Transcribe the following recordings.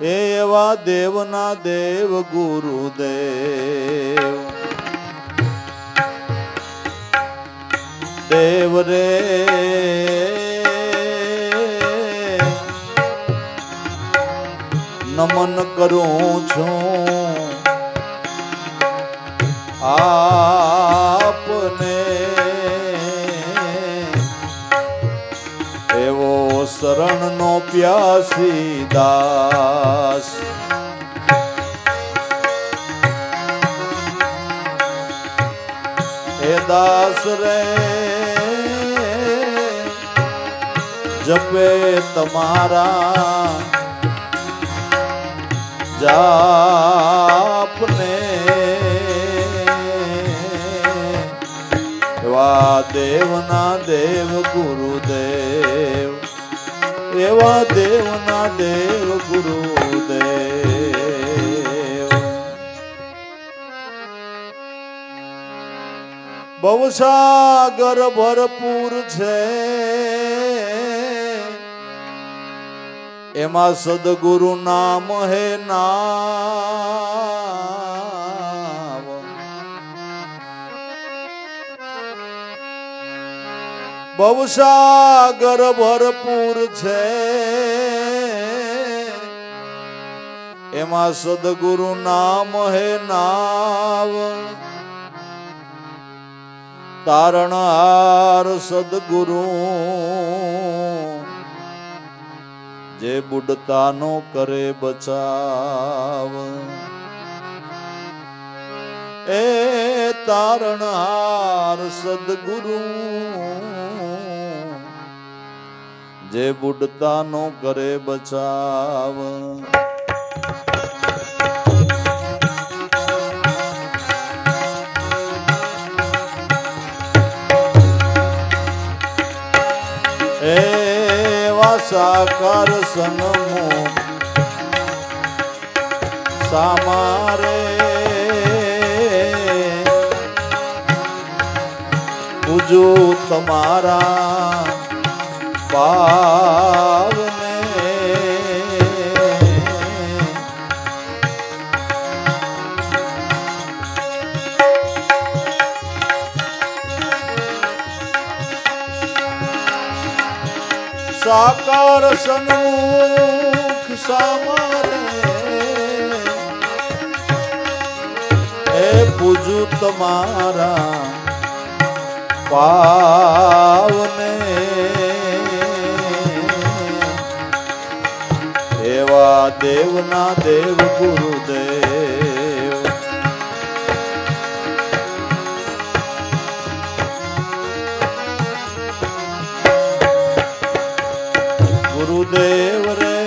એવા દેવના દેવ ગુરુદેવ દેવ રે નમન કરું છું આપને એવો શરણનો પ્યાસી દાસ એ દાસ રે જપે તમારા જાપને એવા દેવના દેવ ગુરુદેવ એવા દેવના દેવ ગુરુદેવ ભવસાગર ભરપૂર છે એમાં સદગુરુ નામ હે નામ ભવસાગર ભરપૂર છે એમાં સદગુરુ નામ હે નામ તારણહાર સદગુરુ જે બુડતાનો કરે બચાવ એ તારણહાર સદગુરુ જે બુડતાનો કરે બચાવ સાકાર સન્મુખ સામારે પૂજો તમારા પાવને સાકાર સન્મુખ સામારે એ પૂજુ તમારા પાવને એવા દેવના દેવ ગુરુદેવ ગુરુદેવ રે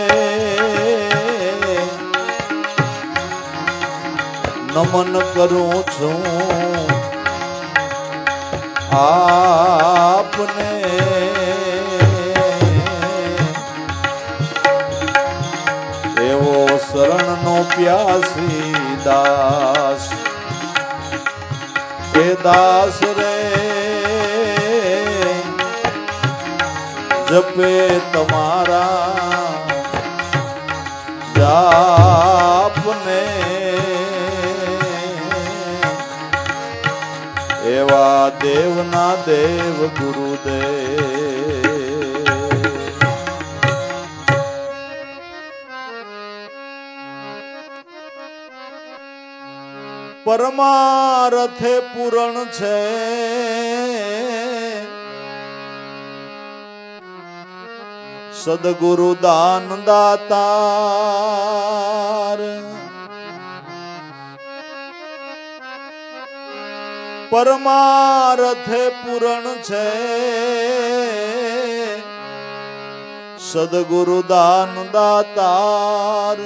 નમન કરું છું આપને એવો શરણનો પ્યાસી દાસ એ દાસ રે જપે તમારા જાપને એવા દેવના દેવ ગુરુદેવ પરમારથે પૂરણ છે સદગુરુ દાન દાતાર પરમારથે પૂરણ છે સદગુરુ દાન દાતાર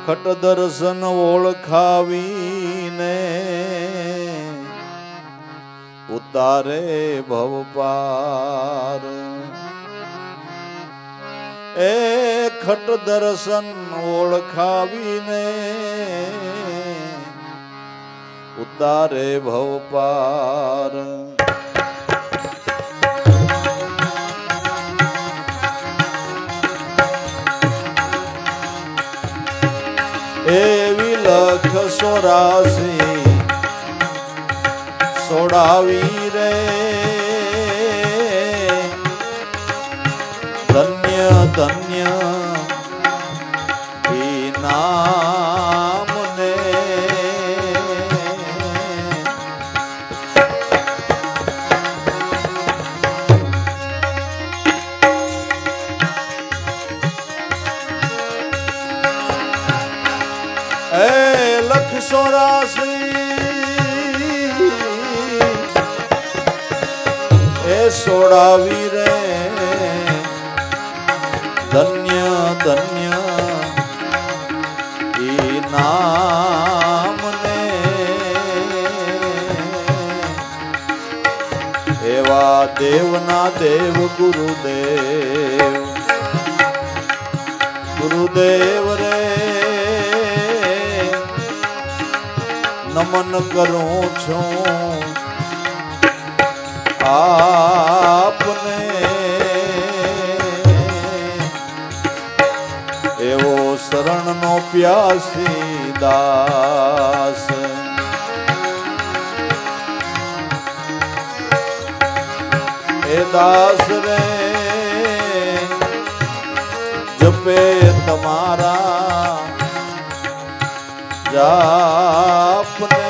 ખટ દર્શન ઓળખાવીને ઉતારે ભવ પાર એ ખટ દર્શન ઓળખાવીને ઉતારે ભવ પાર લખ 84 સોડાવી રે ધન્ય ધન્ય એ નામને એ લખ 84 એ સોડાવી રે ધન્ય ધન્ય એ નામને એવા દેવના દેવ ગુરુદેવ ગુરુદેવ રે નમન કરું છું આપને એવો શરણનો પ્યાસી દાસ એ દાસ રે જપે તમારા જાપને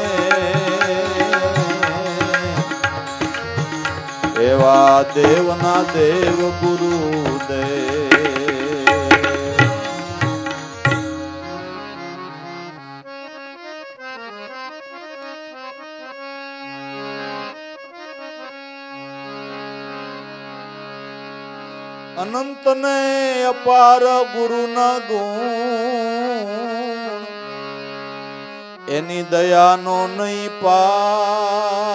એવા દેવના દેવ ગુરુદેવ અનંત ને અપાર ગુરુના ગુણ એની દયાનો નહીં પાર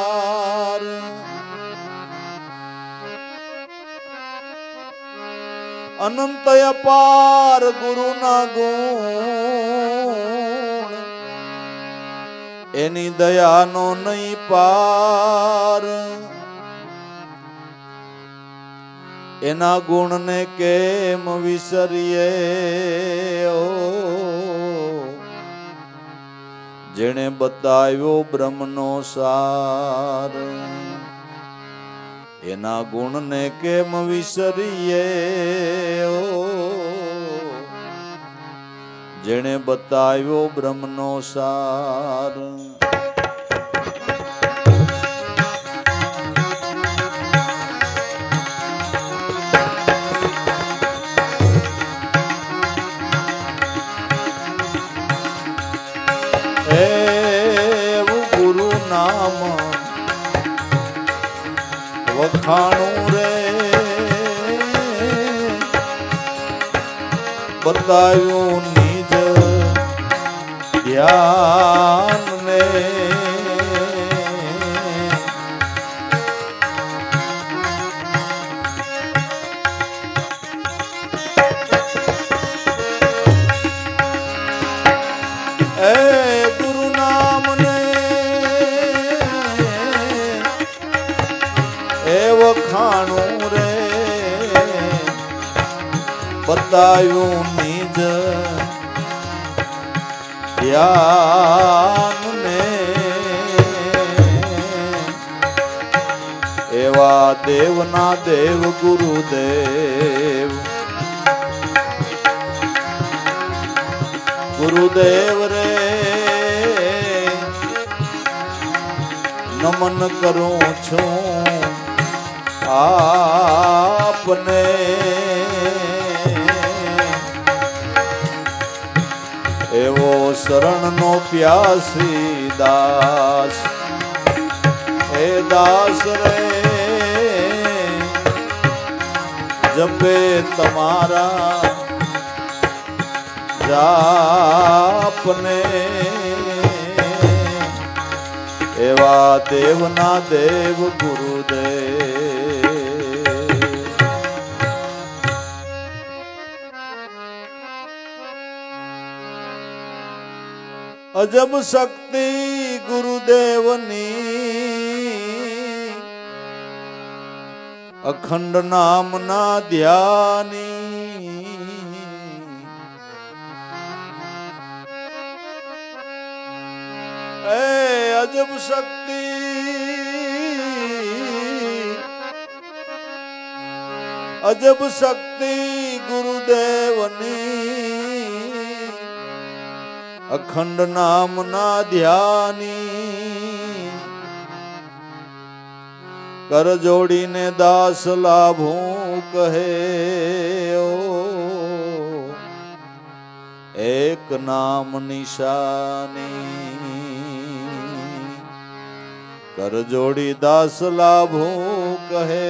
અનંત અપાર ગુરુના ગુણ એની દયાનો નહીં પાર એના ગુણને કેમ વિસરીએ જેણે બતાવ્યો બ્રહ્મનો સાર એના ગુણને કેમ વિસરીએ જેણે બતાવ્યો બ્રહ્મનો સાર વખાણું રે બતાવ્યું નિજ ધ્યાન ને એ ગુરુ નામ ને વખાણું રે બતાવ્યું નિજ ધ્યાન ને એવા દેવના દેવ ગુરુદેવ ગુરુદેવ રે નમન કરું છું આપને એવો શરણનો પ્યાસી દાસ એ દાસ રે જપે તમારા જાપને એવા દેવના દેવ ગુરુદેવ અજબ શક્તિ ગુરુદેવની અખંડ નામના ધ્યાની અજબ શક્તિ અજબ શક્તિ ગુરુદેવની અખંડ નામના ધ્યાની કર જોડીને દાસ લાભું કહે ઓ એક નામ નિશાની કર જોડી દાસ લાભું કહે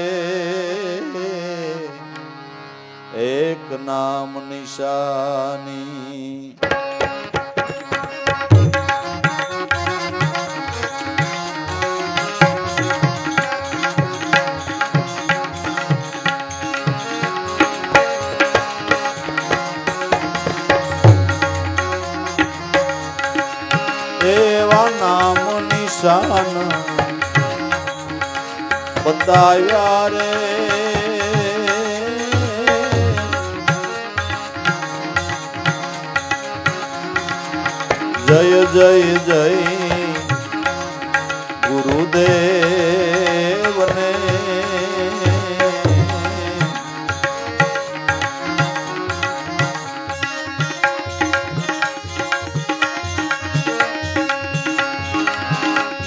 એક નામ નિશાની એવા નામ નિશાન બતાવ્યા રે જય જય જય ગુરુદેવને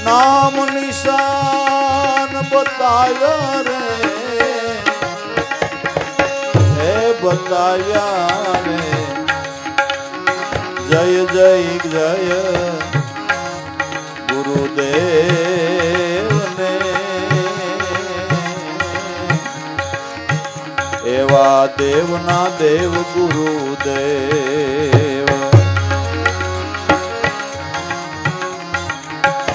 નામ નિશાન બતાવ્યા રે હે બતાવ્યા રે જય જય જય ગુરુદેવને એવા દેવના દેવ ગુરુદેવ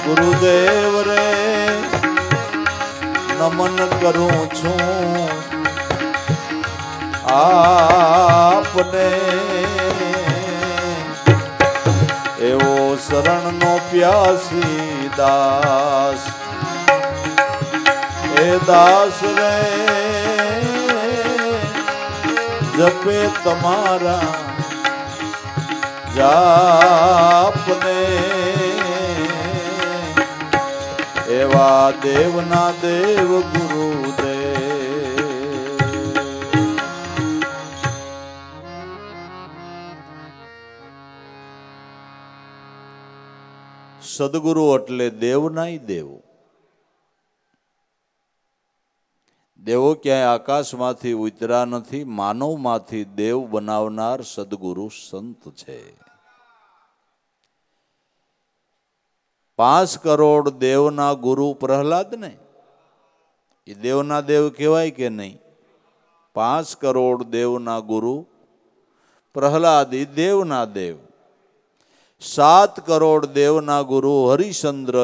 ગુરુદેવ રે નમન કરું છું આપને એવો શરણનો પ્યાસી દાસ એ દાસ રે જપે તમારા જાપને એવા દેવના દેવ ગુરુદેવ સદગુરુ એટલે દેવનાય દેવ. દેવો ક્યાંય આકાશમાંથી ઉતર્યા નથી, માનવમાંથી દેવ બનાવનાર સદગુરુ સંત છે. 5 કરોડ દેવના ગુરુ પ્રહલાદ ને એ દેવના દેવ કહેવાય કે નહીં? 5 કરોડ દેવના ગુરુ પ્રહલાદ એ દેવના દેવ. 7 કરોડ દેવના ગુરુ હરિશ્ચંદ્ર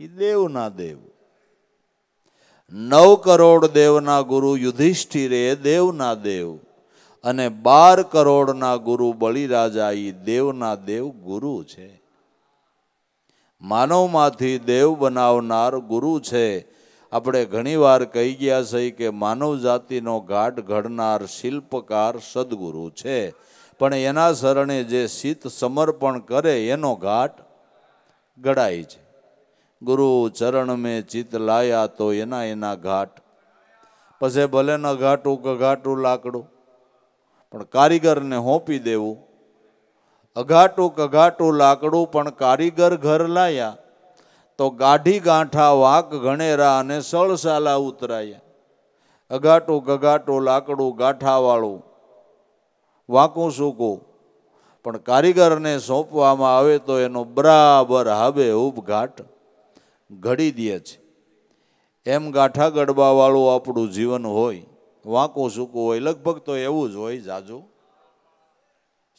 એ દેવના દેવ. 9 કરોડ દેવના ગુરુ યુધિષ્ઠિર એ દેવના દેવ. અને 12 કરોડના ગુરુ બલિરાજા એ દેવના દેવ ગુરુ છે. માનવમાંથી દેવ બનાવનાર ગુરુ છે. આપણે ઘણીવાર કહી ગયા છે કે માનવ જાતિનો ઘાટ ઘડનાર શિલ્પકાર સદગુરુ છે, પણ એના શરણે જે શીત સમર્પણ કરે એનો ઘાટ ઘડાય છે. ગુરુ ચરણ મેં ચિત લાયા તો એના ઘાટ. પછી ભલે ન ઘાટું કઘાટું લાકડું, પણ કારીગરને હોંપી દેવું. અઘાટું કઘાટું લાકડું પણ કારીગર ઘર લાયા તો ગાઢી ગાંઠા વાક ગણેરા અને સળસાલા ઉતરાયા. અઘાટું કઘાટું લાકડું ગાંઠાવાળું વાંકું સૂકું પણ કારીગરને સોંપવામાં આવે તો એનો બરાબર હાબે હૂબ ઘાટ ઘડી દે છે. એમ ગાંઠા ગડબાવાળું આપણું જીવન હોય, વાંકું સૂકું હોય, લગભગ તો એવું જ હોય. જાજુ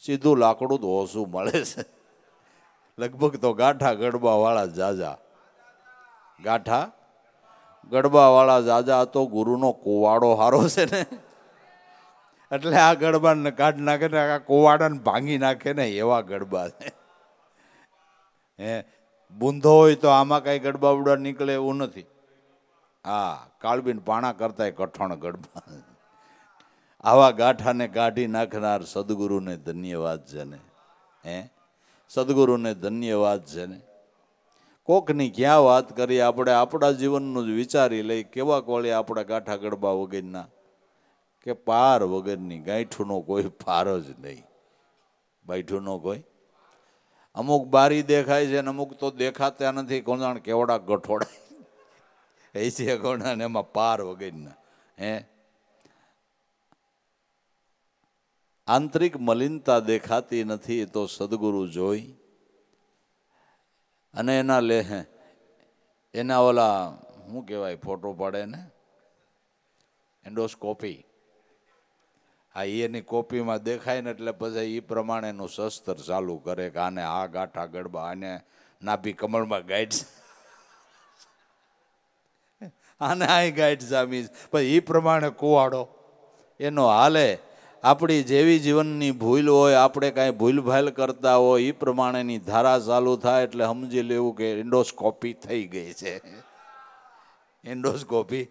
સીધું લાકડું તો ઓછું મળે છે. લગભગ તો ગાંઠા ગડબાવાળા જાજા, ગાંઠા ગડબાવાળા જાજા. તો ગુરુનો કુવાડો હારો છે ને, એટલે આ ગડબાને કાઢ નાખે ને આ કુવાડાને ભાંગી નાખે ને એવા ગડબા છે. હે બૂંધો હોય તો આમાં કાંઈ ગડબાવડા નીકળે એવું નથી. હા, કાળબીન પાણા કરતા કઠણ ગડબા. આવા ગાંઠાને કાઢી નાખનાર સદગુરુને ધન્યવાદ છે ને. હે સદગુરુને ધન્યવાદ છે ને. કોકની ક્યાં વાત કરીએ, આપણે આપણા જીવનનું જ વિચારી લઈ. કેવા કોળે આપણા ગાંઠા ગડબા વગરના, કે પાર વગરની, ગાંઠુંનો કોઈ પાર જ નહીં, બાઈઠુંનો કોઈ. અમુક બારી દેખાય છે ને અમુક તો દેખાતા નથી. કોણ જાણે કેવડા ગઠોડા એ છે કોણ, એમાં પાર વગરના. આંતરિક મલિનતા દેખાતી નથી તો સદગુરુ જોઈ અને એના ઓલા શું કહેવાય, ફોટો પાડે ને, એન્ડોસ્કોપી. હા, એની કોપીમાં દેખાય ને એટલે પછી એ પ્રમાણેનું શસ્ત્ર ચાલુ કરે કે આને આ ગાંઠા ગડબા, આને નાભી કમળમાં ગાઈડ, આને આ ગાઈડ જામી, પછી એ પ્રમાણે કુવાડો એનો હાલે. આપણી જેવી જીવનની ભૂલ હોય, આપણે કાંઈ ભૂલભાલ કરતા હોય, એ પ્રમાણેની ધારા ચાલુ થાય એટલે સમજી લેવું કે એન્ડોસ્કોપી થઈ ગઈ છે, એન્ડોસ્કોપી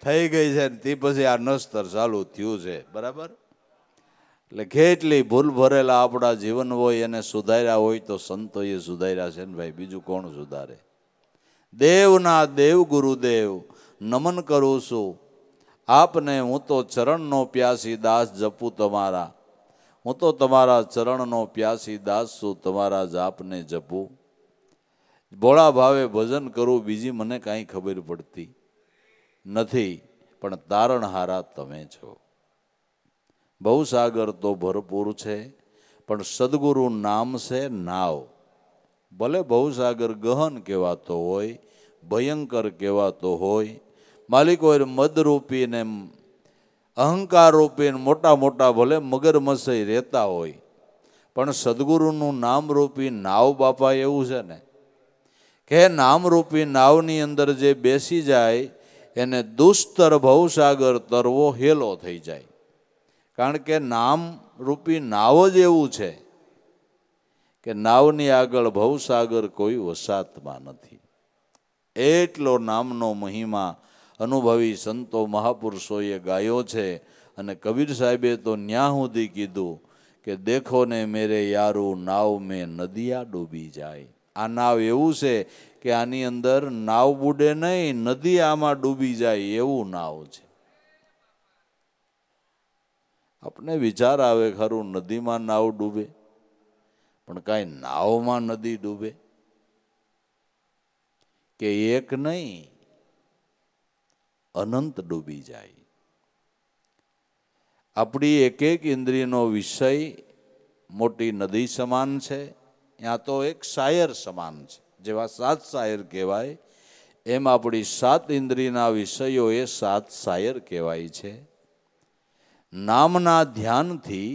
થઈ ગઈ છે ને તે પછી આ નસ્તર ચાલુ થયું છે. બરાબર? એટલે કેટલી ભૂલ ભરેલા આપણા જીવન હોય એને સુધાર્યા હોય તો સંતોએ સુધાર્યા છે ને ભાઈ, બીજું કોણ સુધારે? દેવના દેવ ગુરુદેવ નમન કરું છું આપને, હું તો ચરણનો પ્યાસી દાસ જપું તમારા, હું તો તમારા ચરણનો પ્યાસી દાસ છું, તમારા જાપને જપું. ભોળા ભાવે ભજન કરું, બીજી મને કાંઈ ખબર પડતી નથી, પણ તારણહારા તમે છો. ભવસાગર તો ભરપૂર છે, પણ સદગુરુ નામ છે નાવ. ભલે ભવસાગર ગહન કહેવાતો હોય, ભયંકર કહેવાતો હોય, માલિકો મદરૂપી ને અહંકાર રૂપી મોટા મોટા ભલે મગરમચ્છ રહેતા હોય, પણ સદગુરુનું નામરૂપી નાવ બાપા એવું છે ને કે નામરૂપી નાવની અંદર જે બેસી જાય એને દુસ્તર ભવસાગર તરવો હેલો થઈ જાય. કારણ કે નામરૂપી નાવ જ એવું છે કે નાવની આગળ ભવસાગર કોઈ વસાતમાં નથી. એટલો નામનો મહિમા અનુભવી સંતો મહાપુરુષોએ ગાયો છે. અને કબીર સાહેબે તો ન્યા સુધી કીધું કે દેખો ને મેરે યારું નાવ મેં નદિયા ડૂબી જાય. આ નાવ એવું છે કે આની અંદર નાવ બુડે નહીં, નદી આમાં ડૂબી જાય એવું નાવ છે. આપણે વિચાર આવે ખરું, નદીમાં નાવ ડૂબે, પણ કાંઈ નાવમાં નદી ડૂબે કે એક નહીં, અનંત ડૂબી જાય. આપણી એક એક ઇન્દ્રિયનો વિષય મોટી નદી સમાન છે, ત્યાં તો એક શાયર સમાન છે. જેવા 7 શાયર કહેવાય એમ આપણી 7 ઇન્દ્રિયના વિષયો એ 7 શાયર કહેવાય છે. નામના ધ્યાનથી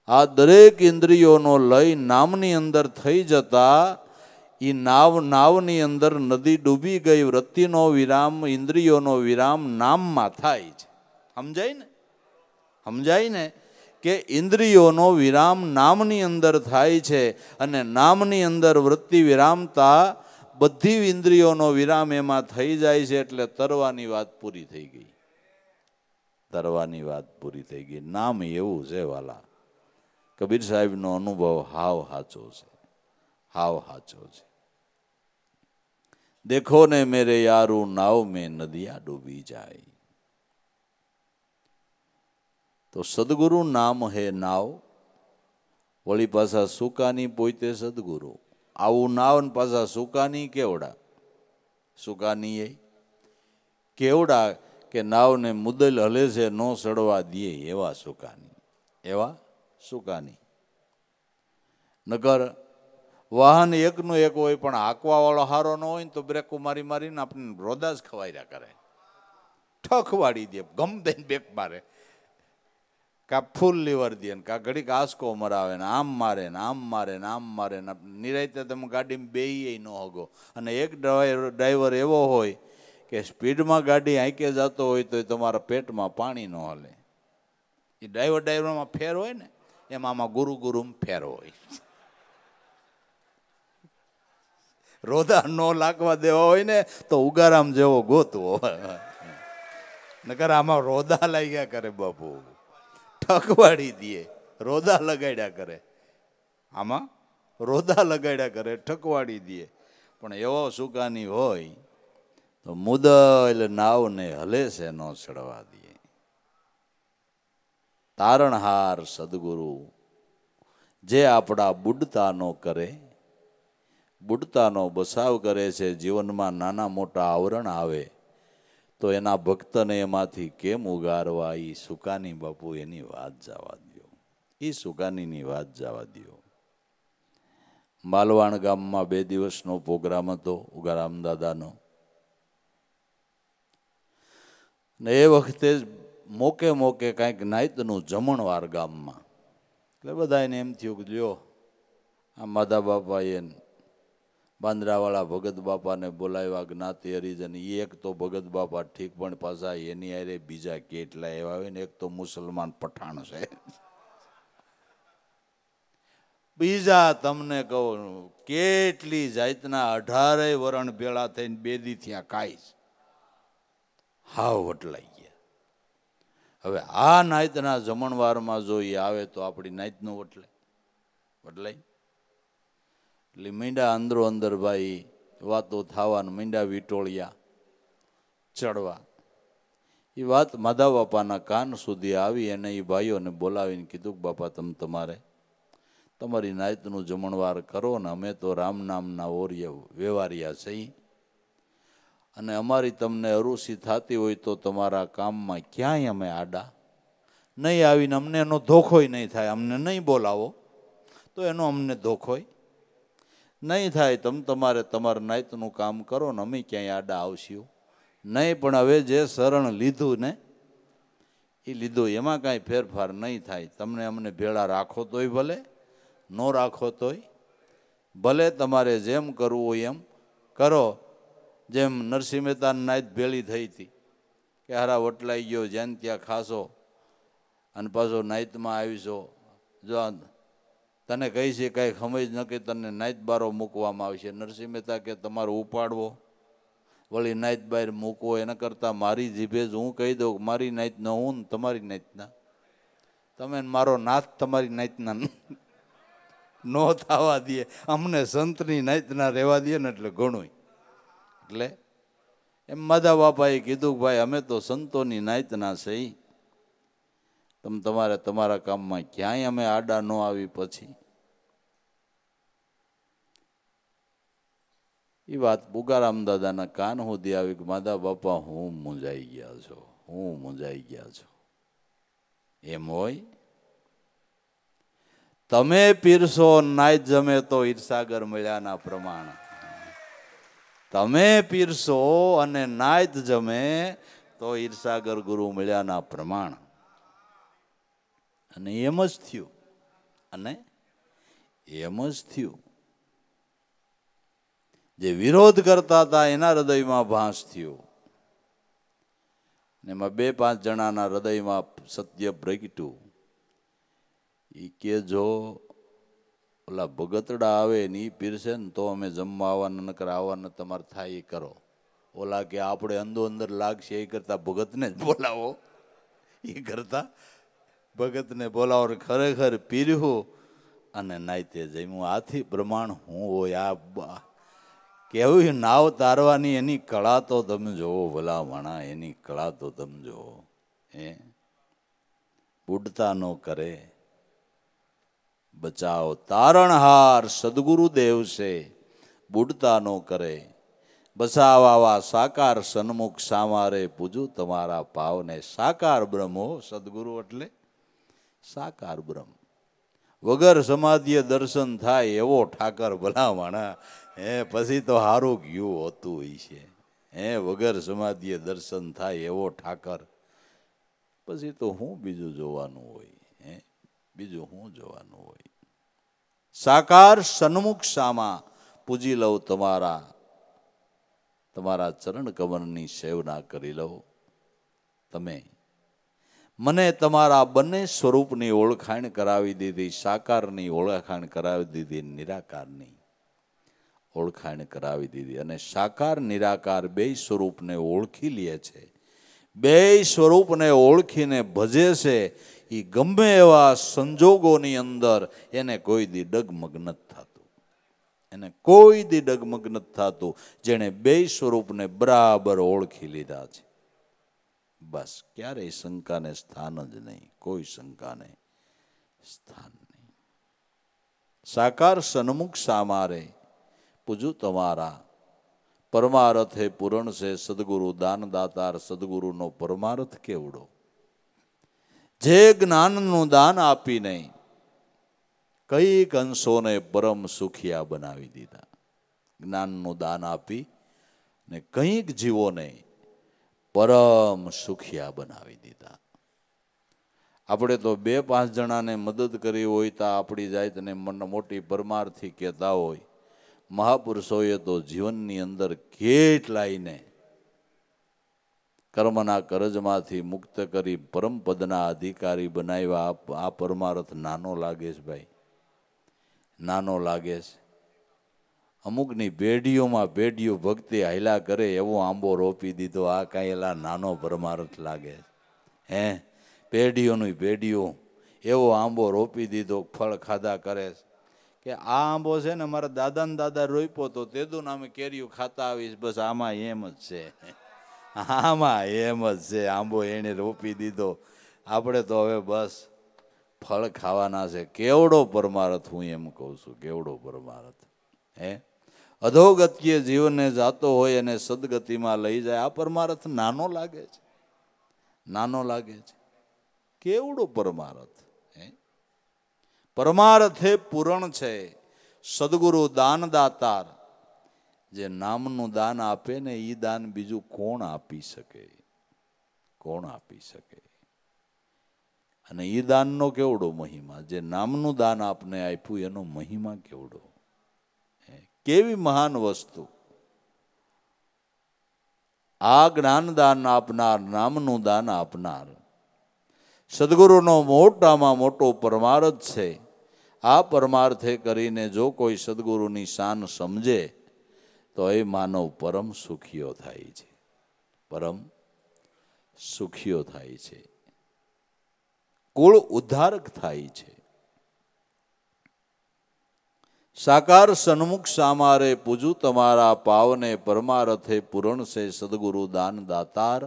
આ દરેક ઇન્દ્રિયોનો લય નામની અંદર થઈ જતા એ નાવની અંદર નદી ડૂબી ગઈ. વૃત્તિનો વિરામ, ઇન્દ્રિયોનો વિરામ નામમાં થાય છે. સમજાય ને કે ઇન્દ્રિયોનો વિરામ નામની અંદર થાય છે, અને નામની અંદર વૃત્તિ વિરામતા બધી ઇન્દ્રિયોનો વિરામ એમાં થઈ જાય છે. એટલે તરવાની વાત પૂરી થઈ ગઈ, તરવાની વાત પૂરી થઈ ગઈ. નામ એવું છે વાલા, કબીર સાહેબનો અનુભવ હાવ સાચો છે, હાવ સાચો છે. દેખો ને મેરે યારું નાવ મેં નદિયા ડૂબી જાય. તો સદગુરુ નામ હે નાવ, વળી પાછા સુકાની પોતે સદગુરુ. આવું નાવ ને પાછા સુકાની કેવડા, સુકાની એ કેવડા કે નાવને મુદલ હલે છે નો સડવા દે એવા સુકાની, એવા સુકાની. નકર વાહન એકનું એક હોય પણ હાંકવા વાળો હારો ન હોય ને તો બ્રેકો મારી મારીને આપણને રોદા જ ખવાર્યા કરે, ઠક વાળી દે, ગમ દઈને બેક મારે, કા ફૂલ લીવર દે ને કા ઘડીક આસકો મરાવે ને આમ મારે ને આમ મારે ને આમ મારે ને નિરાયતે તમે ગાડીમાં બેય ન હગો. અને એક ડ્રાઈવર એવો હોય કે સ્પીડમાં ગાડી હાંકે જતો હોય તો તમારા પેટમાં પાણી ન હલે. એ ડ્રાઈવરમાં ફેર હોય ને એમાં આમાં ગુરુ ફેર હોય. રોદા ન લાગવા દેવા હોય ને તો ઉગારામ જેવો ગોતવો, નકર આમાં રોદા લાગ્યા કરે બાપુ, ઠકવાડી દે, રોદા લગાડ્યા કરે. આમાં રોદા લગાડ્યા કરે, ઠકવાડી દે. પણ એવો સુકાની હોય તો મુદલ નાવને હલે છે ન ચડવા દે. તારણહાર સદગુરુ જે આપણા બુડતાનો કરે, બુડતાનો બસાવ કરે છે. જીવનમાં નાના મોટા આવરણ આવે તો એના ભક્તને એમાંથી કેમ ઉગારવા? એ સુકાની બાપુ એની વાત જવા દો, એ સુકાનીની વાત જવા દો. માલવાણ ગામમાં 2 દિવસનો પ્રોગ્રામ હતો ઉગારામ દાદાનો, ને એ વખતે મોકે મોકે કાંઈક નાઈતનું જમણવાર ગામમાં. એટલે બધાને એમ થયું કે લ્યો આ માધા બાપાએ બાંદ્રાવાળા ભગત બાપાને બોલાવ્યા, જ્ઞાતિ હરિજન. એક તો ભગત બાપા ઠીક, પણ પાછા એની આરે બીજા કેટલા એવા આવે ને, એક તો મુસલમાન પઠાણ છે. બીજા તમને કહું કેટલી જાતના 18 વરણ ભેળા થઈને બેદી થયા કાંઈ હાવ વટલાઈ ગયા. હવે આ નાઈતના જમણવારમાં જો એ આવે તો આપણી નાઈતનું વટલાય. એટલે મીંડા અંદરો અંદર ભાઈ વાતો થવાને મીંડા વિટોળિયા ચડવા. એ વાત માધા બાપાના કાન સુધી આવી અને એ ભાઈઓને બોલાવીને કીધું કે બાપા તમે તમારી નાઈતનું જમણવાર કરો ને, અમે તો રામ નામના વ્યવહારિયા છીએ અને અમારી તમને અરુસી થતી હોય તો તમારા કામમાં ક્યાંય અમે આડા નહીં આવીને અમને એનો ધોખોય નહીં થાય. અમને નહીં બોલાવો તો એનો અમને ધોખોય નહીં થાય. તમારા નાઈતનું કામ કરો ને, અમે ક્યાંય આડા આવશું નહીં. પણ હવે જે શરણ લીધું ને એ લીધું, એમાં કાંઈ ફેરફાર નહીં થાય. તમને અમને ભેળા રાખો તોય ભલે, ન રાખો તોય ભલે. તમારે જેમ કરવું હોય એમ કરો. જેમ નરસિંહ મહેતાની નાઈત ભેળી થઈ હતી કે હારા વટલાઈ ગયો, જ્યાં ત્યાં ખાશો અને પાછો નાઈતમાં આવીશો. જો તને કહી છે કાંઈ સમજ ન કે તને નાઈત બારો મૂકવામાં આવશે. નરસિંહ મહેતા કે તમારો ઉપાડવો વળી નાઈત બહાર મૂકવો, એના કરતાં મારી જીભે જ હું કહી દઉં મારી નાઈતના હું ને તમારી નાઈતના તમે, મારો નાથ તમારી નાઈતના નો થવા દે. અમને સંતની નાઈતના રહેવા દે ને એટલે ઘણું. એટલે એમ માધા બાપાએ કીધું કે ભાઈ અમે તો સંતોની નાઈતના છીએ, તમારા કામમાં ક્યાંય અમે આડા ન આવી. પછી એ વાત પુગારામ દાદાના કાન સુધી આવી કે માધા બાપા હું મૂંઝાઈ ગયા છો. એમ હોય તમે પીરસો નાઈત જમે તો ઈર્ષાગર મળ્યાના પ્રમાણ. તમે પીરસો અને નાઈત જમે તો ઈર્ષાગર ગુરુ મળ્યાના પ્રમાણ. અને એમ જ થયું. જે વિરોધ કરતા હતા એના હૃદયમાં ભાંસ થયો. એમાં 2-5 જણાના હૃદયમાં સત્ય પ્રગટ્યું. એ કે જો ઓલા ભગતડા આવે ને એ પીરસે ને તો અમે જમવા આવવાના, નકર આવવાના તમારે થાય એ કરો. ઓલા કે આપણે અંદર લાગશે એ કરતા ભગતને જ બોલાવો, એ કરતા ભગતને બોલાવો. ખરેખર પીર્યું અને નાઈતે જમ્યું. આથી પ્રમાણ હું હોય. આ કેવું નાવ તારવાની એની કળા તો તમે જોવો ભલા માણા, એની કળા તો તમે જોવો. બુડતા નો કરે બચાવ. તારણહાર સદગુરુદેવ છે, બુડતા નો કરે બસાવાવા. સાકાર સન્મુખ સામારે પૂજું તમારા ભાવને. સાકાર બ્રહ્મ હો સદગુરુ, એટલે સાકાર બ્રહ્મ. વગર સમાધિએ દર્શન થાય એવો ઠાકર ભલા માણા. પછી તો હારું ગયું હોતું હોય છે. વગર સમાધિએ દર્શન થાય એવો ઠાકર, પછી તો હું બીજું જોવાનું હોય. બીજું હું જોવાનું હોય. સાકાર સન્મુખ સામા પૂજી લઉં તમારા ચરણ કમળની સેવના કરી લઉં. તમે મને તમારા બંને સ્વરૂપની ઓળખાણ કરાવી દીધી. સાકારની ઓળખાણ કરાવી દીધી, નિરાકારની ઓળખાણ કરાવી દીધી. અને સાકાર નિરાકાર 2 સ્વરૂપને ઓળખી લે છે. 2 સ્વરૂપને ઓળખીને ભજે છે. એ ગમે એવા સંજોગોની અંદર એને કોઈ દી ડગમગ નથી થતું. એને કોઈ દી ડગમગ નથી થતું, જેણે બે સ્વરૂપને બરાબર ઓળખી લીધા છે. બસ ક્યારેય શંકાને સ્થાન જ નહીં, કોઈ શંકાને સ્થાન નહીં. સાકાર સન્મુખ સામારે પૂજું તમારા, પરમારથ હે પૂરણ છે સદગુરુ દાનદાતાર. સદગુરુનો પરમારથ કેવડો, જે જ્ઞાનનું દાન આપીને કઈક અંશોને પરમ સુખિયા બનાવી દીધા. જ્ઞાનનું દાન આપી ને કઈક જીવોને પરમ સુખિયા બનાવી દીધા. આપણે તો 2-5 જણાને મદદ કરી હોય તો આપણી જાતને મન મોટી પરમાર્થી કહેતા હોય. મહાપુરુષોએ તો જીવનની અંદર કેટલાયને કર્મના કરજમાંથી મુક્ત કરી પરમપદના અધિકારી બનાવ્યા. આ પરમાર્થ નાનો લાગે છે ભાઈ, નાનો લાગે છે. અમુકની પેઢીઓમાં પેઢીઓ ભક્તિ હાયલા કરે એવો આંબો રોપી દીધો. આ કાંઈ એલા નાનો પરમાર્થ લાગે હે? પેઢીઓની પેઢીઓ એવો આંબો રોપી દીધો, ફળ ખાધા કરે કે આ આંબો છે ને મારા દાદાને દાદા રોપ્યો તો તેદું નામે કેરીઓ ખાતા આવીશ. બસ આમાં એમ જ છે, આમાં એમ જ છે. આંબો એને રોપી દીધો, આપણે તો હવે બસ ફળ ખાવાના છે. કેવડો પરમાર્થ, હું એમ કહું છું, કેવડો પરમાર્થ હે? અધોગતિએ જીવનને જાતો હોય અને સદગતિમાં લઈ જાય. આ પરમાર્થ નાનો લાગે છે, નાનો લાગે છે. કેવડો પરમાર્થ હે? પરમાર્થે પૂરણ છે સદગુરુ દાનદાતાર. જે નામનું દાન આપે ને એ દાન બીજું કોણ આપી શકે? કોણ આપી શકે? અને એ દાનનો કેવડો મહિમા, જે નામનું દાન આપને આપ્યું એનો મહિમા કેવડો, કેવી મહાન વસ્તુ. આ જ્ઞાન દાન આપનાર, નામનું દાન આપનાર સદગુરુનો મોટામાં મોટો પરમાર્થ છે. આ પરમાર્થે કરીને જો કોઈ સદગુરુની શાન સમજે તો એ માનવ પરમ સુખીઓ થાય છે, પરમ સુખીઓ થાય છે, કુળ ઉદ્ધારક થાય છે. સાકાર સન્મુખ સામારે પૂજું તમારા, પાવને પરમારથે પૂરણ છે સદગુરુ દાન દાતાર.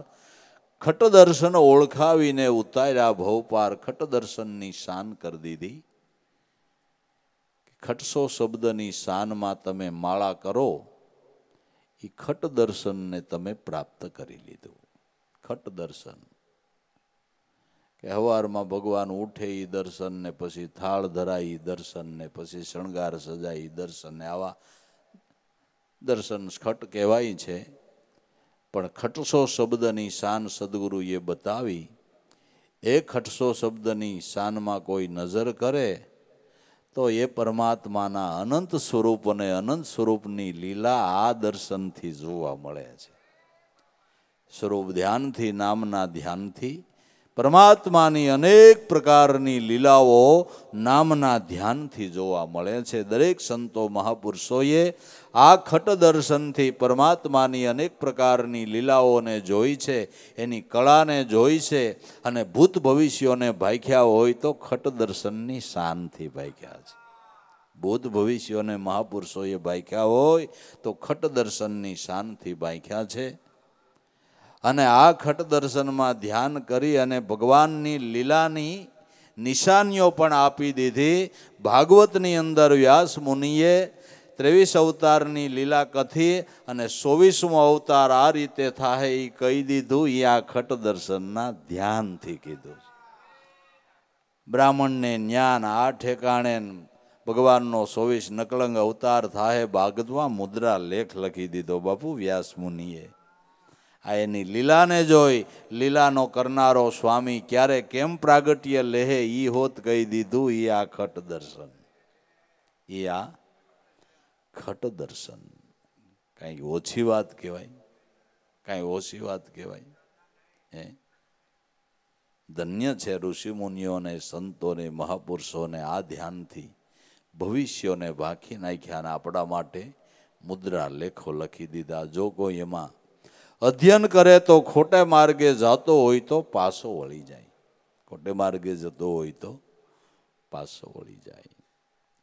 ખટ દર્શન ઓળખાવીને ઉતાર્યા ભવપાર. ખટ દર્શનની શાન કરી દીધી. ખટસો શબ્દની શાનમાં તમે માળા કરો, એ ખટ દર્શનને તમે પ્રાપ્ત કરી લીધું. ખટ દર્શન કે હવારમાં ભગવાન ઉઠે એ દર્શન ને પછી થાળ ધરાય એ દર્શન ને પછી શણગાર સજાય એ દર્શન ને આવા દર્શન ખટ કહેવાય છે. પણ ખટસો શબ્દની શાન સદગુરુએ બતાવી. એ ખટસો શબ્દની શાનમાં કોઈ નજર કરે તો એ પરમાત્માના અનંત સ્વરૂપ અને અનંત સ્વરૂપની લીલા આ દર્શનથી જોવા મળે છે. સ્વરૂપ ધ્યાનથી, નામના ધ્યાનથી પરમાત્માની અનેક પ્રકારની લીલાઓ નામના ધ્યાનથી જોવા મળે છે. દરેક સંતો મહાપુરુષોએ આ ખટ દર્શનથી પરમાત્માની અનેક પ્રકારની લીલાઓને જોઈ છે, એની કળાને જોઈ છે. અને ભૂત ભવિષ્યોને ભાખ્યા હોય તો ખટ દર્શનની શાનથી ભાખ્યા છે. ભૂત ભવિષ્યોને મહાપુરુષોએ ભાખ્યા હોય તો ખટ દર્શનની શાનથી ભાખ્યા છે. અને આ ખટ દર્શનમાં ધ્યાન કરી અને ભગવાનની લીલાની નિશાનીઓ પણ આપી દીધી. ભાગવતની અંદર વ્યાસ મુનિએ 23 અવતારની લીલા કથી અને 24મો અવતાર આ રીતે થાય એ કહી દીધું. એ આ ખટ દર્શનના ધ્યાનથી કીધું. બ્રાહ્મણને જ્ઞાન આ ઠેકાણે ભગવાનનો 24 નકલંગ અવતાર થાય. ભાગવતમાં મુદ્રા લેખ લખી દીધો બાપુ વ્યાસ મુનિએ. આ એની લીલાને જોઈ લીલાનો કરનારો સ્વામી ક્યારે કેમ પ્રાગટ્ય લેહે ઈ હોત કહી દીધું. એ આ ખટ દર્શન, એ આ ખટ દર્શન. કાંઈ ઓછી વાત કહેવાય? કાંઈ ઓછી વાત કહેવાય? હે, ધન્ય છે ઋષિમુનિઓને, સંતોને, મહાપુરુષોને આ ધ્યાનથી ભવિષ્યોને ભાંખી નાખ્યા અને આપણા માટે મુદ્રા લેખો લખી દીધા. જો કોઈ એમાં અધ્યયન કરે તો ખોટે માર્ગે જતો હોય તો પાછો વળી જાય. ખોટે માર્ગે જતો હોય તો પાછો વળી જાય.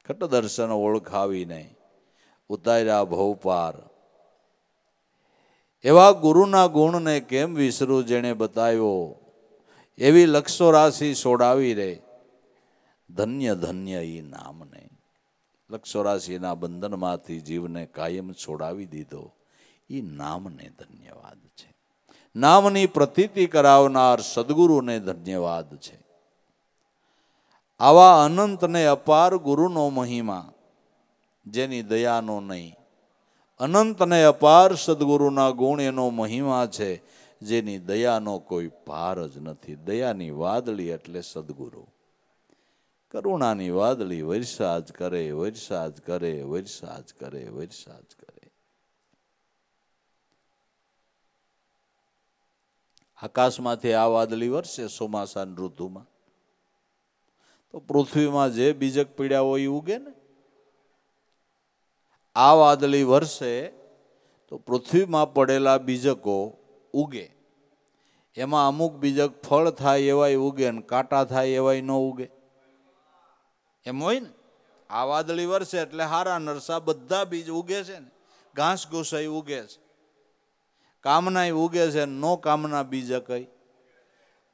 ખટ દર્શન ઓળખાવીને ઉતાર્યા ભવ પાર. એવા ગુરુના ગુણને કેમ વિસરું જેણે બતાવ્યો, એવી લક્ષો રાશિ સોડાવી રે ધન્ય ધન્ય ઈ નામને. લક્ષો રાશિના બંધનમાંથી જીવને કાયમ છોડાવી દીધો, ઈ નામને ધન્યવાદ છે. નામની પ્રતીતિ કરાવનાર સદગુરુને ધન્યવાદ છે. આવા અનંતને અપાર ગુરુનો મહિમા, જેની દયાનો નહીં. અનંતને અપાર સદગુરુના ગુણ એનો મહિમા છે, જેની દયાનો કોઈ પાર જ નથી. દયાની વાદળી એટલે સદગુરુ. કરુણાની વાદળી વર્ષા જ કરે, વર્ષા જ કરે, વર્ષા જ કરે, વર્ષા જ કરે. આકાશમાંથી આ વાદળી વરસે ચોમાસાની ઋતુમાં, તો પૃથ્વીમાં જે બીજક પીડ્યા હોય એ ઉગે ને. આ વાદળી વરસે તો પૃથ્વીમાં પડેલા બીજકો ઉગે. એમાં અમુક બીજક ફળ થાય એવાય ઉગે ને કાંટા થાય એવાય ન ઉગે, એમ હોય ને. આ વાદળી વરસે એટલે હારા નરસા બધા બીજ ઉગે છે ને. ઘાસ ઘૂસાઈ ઉગે છે, કામના ઉગે છે, નો કામના બીજ કઈ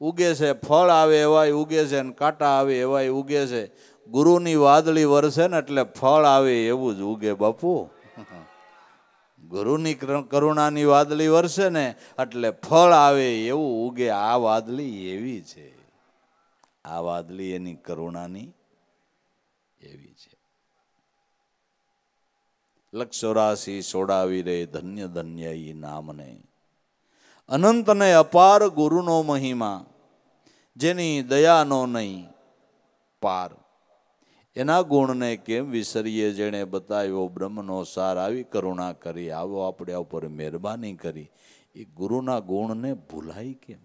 ઉગે છે. ફળ આવે એવાય ઉગે છે ને કાંટા આવે એવાય ઉગે છે. ગુરુની વાદળી વરસે ને એટલે ફળ આવે એવું જ ઉગે બાપુ. ગુરુની કરુણાની વાદળી વરસે ને એટલે ફળ આવે એવું ઉગે. આ વાદળી એવી છે, આ વાદળી એની કરુણાની એવી છે. લક્ષો રાશિ સોડાવી રે ધન્ય ધન્ય ઈ નામને. અનંતને અપાર ગુરુનો મહિમા, જેની દયાનો નહીં પાર. એના ગુણને કેમ વિસરીએ જેણે બતાવ્યો બ્રહ્મનો સાર. આવી કરુણા કરી, આવો આપણે ઉપર મહેરબાની કરી. એ ગુરુના ગુણને ભૂલાય કેમ?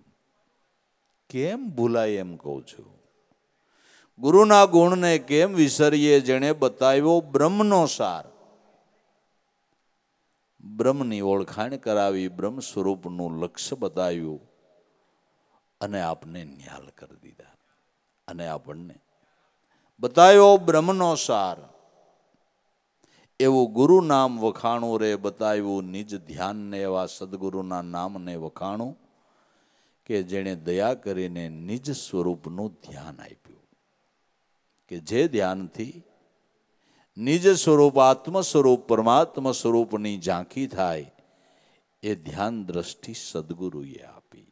કેમ ભૂલાય એમ કહું છું. ગુરુના ગુણને કેમ વિસરીએ જેણે બતાવ્યો બ્રહ્મનો સાર. બ્રહ્મની ઓળખાણ કરાવી, બ્રહ્મ સ્વરૂપનું લક્ષ્ય બતાવ્યું અને આપને ન્યાલ કરી દીધા. અને આપણને બતાવ્યો બ્રહ્મનો સાર. એવું ગુરુ નામ વખાણું રે બતાવ્યું નિજ ધ્યાનને. એવા સદગુરુના નામને વખાણું કે જેણે દયા કરીને નિજ સ્વરૂપનું ધ્યાન આપ્યું. કે જે ધ્યાનથી નિજ સ્વરૂપ આત્મ સ્વરૂપ પરમાત્મા સ્વરૂપની ઝાંખી થાય, એ ધ્યાન દ્રષ્ટિ સદગુરુએ આપી.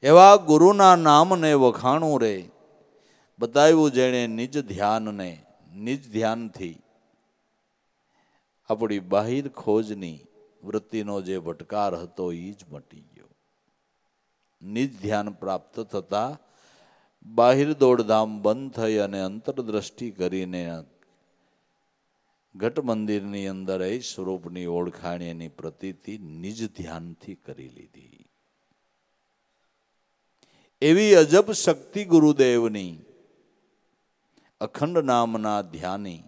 એવા ગુરુના નામને વખાણું રે બતાવ્યું જેણે નિજ ધ્યાનને. નિજ ધ્યાનથી આપણી બાહિર ખોજની વૃત્તિનો જે ભટકાર હતો એ જ મટી ગયો. નિજ ધ્યાન પ્રાપ્ત થતા બાહિર દોડધામ બંધ થઈ અને અંતરદ્રષ્ટિ કરીને ઘટ મંદિરની અંદર એ સ્વરૂપની ઓળખાણ એની પ્રતીતિ નિજ ધ્યાનથી કરી લીધી. એવી અજબ શક્તિ ગુરુદેવની અખંડ નામના ધ્યાની.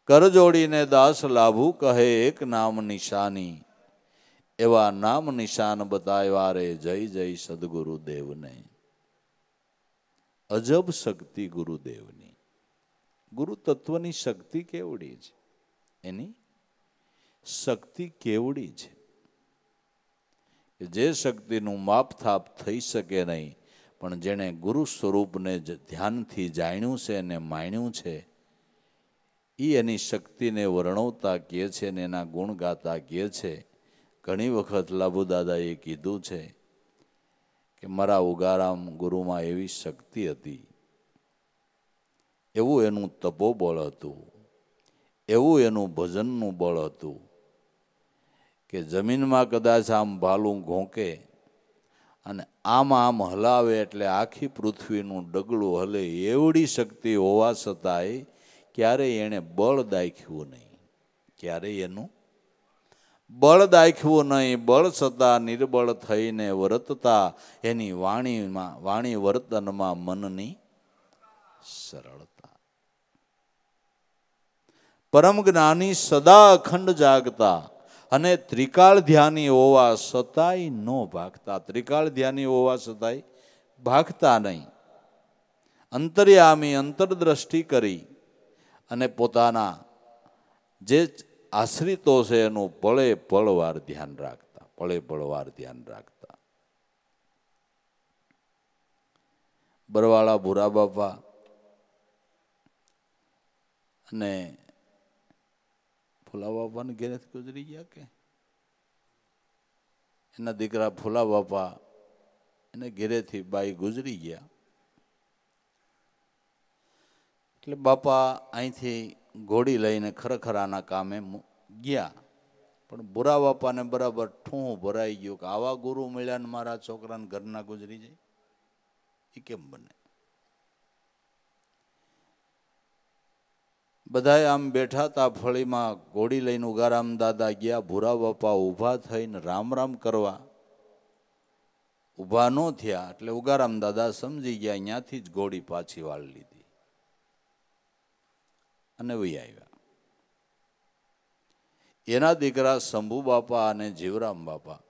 કર જોડીને દાસ લાભુ કહે એક નામ નિશાની. એવા નામ નિશાન બતાવ્યા રે જય જય સદગુરુદેવને. અજબ શક્તિ ગુરુદેવની. ગુરુ તત્વની શક્તિ કેવડી છે, એની શક્તિ કેવડી છે કે જે શક્તિનું માપથાપ થઈ શકે નહીં. પણ જેણે ગુરુ સ્વરૂપને ધ્યાનથી જાણ્યું છે અને માણ્યું છે, એ એની શક્તિને વર્ણવતા કહે છે ને એના ગુણ ગાતા કહે છે. ઘણી વખત લાભુ દાદાએ કીધું છે કે મારા ઉગારામ ગુરુમાં એવી શક્તિ હતી, એવું એનું તપોબળ હતું, એવું એનું ભજનનું બળ હતું કે જમીનમાં કદાચ આમ ભાલું ઘોંકે અને આમ હલાવે એટલે આખી પૃથ્વીનું ડગલું હલે. એવડી શક્તિ હોવા છતાંય ક્યારેય એણે બળ દાખ્યું નહીં, ક્યારેય એનું બળ દાખ્યું નહીં. બળ છતાં નિર્બળ થઈને વર્તતા એની વાણી વર્તનમાં મનની સરળતા. પરમ જ્ઞાની સદા અખંડ જાગતા અને ત્રિકાળ ધ્યાની હોવા છતાંય ન ભાગતા. ત્રિકાળ ધ્યાની હોવા છતાંય ભાગતા નહીં. અંતર્યામી અંતરદ્રષ્ટિ કરી અને પોતાના જે આશ્રિતો છે એનું પળે પળવાર ધ્યાન રાખતા, પળે પળવાર ધ્યાન રાખતા. બરવાળા ભૂરા બાપા અને ફૂલા બાપાને ઘેરેથી ગુજરી ગયા કે એના દીકરા ફૂલા બાપા એને ઘેરેથી બાઈ ગુજરી ગયા. એટલે બાપા અહીંથી ઘોડી લઈને ખરેખરાના કામે ગયા. પણ બુરા બાપાને બરાબર ઠૂં ભરાઈ ગયું કે આવા ગુરુ મળ્યા ને મારા છોકરાને ઘરના ગુજરી જાય, એ કેમ બને? બધાએ આમ બેઠા હતા ફળીમાં, ઘોડી લઈને ઉગારામ દાદા ગયા. ભૂરા બાપા ઊભા થઈને રામ રામ કરવા ઊભા ન થયા એટલે ઉગારામ દાદા સમજી ગયા, અહીંયાથી જ ઘોડી પાછી વાળી લીધી અને વહી આવ્યા. એના દીકરા શંભુ બાપા અને જીવરામ બાપા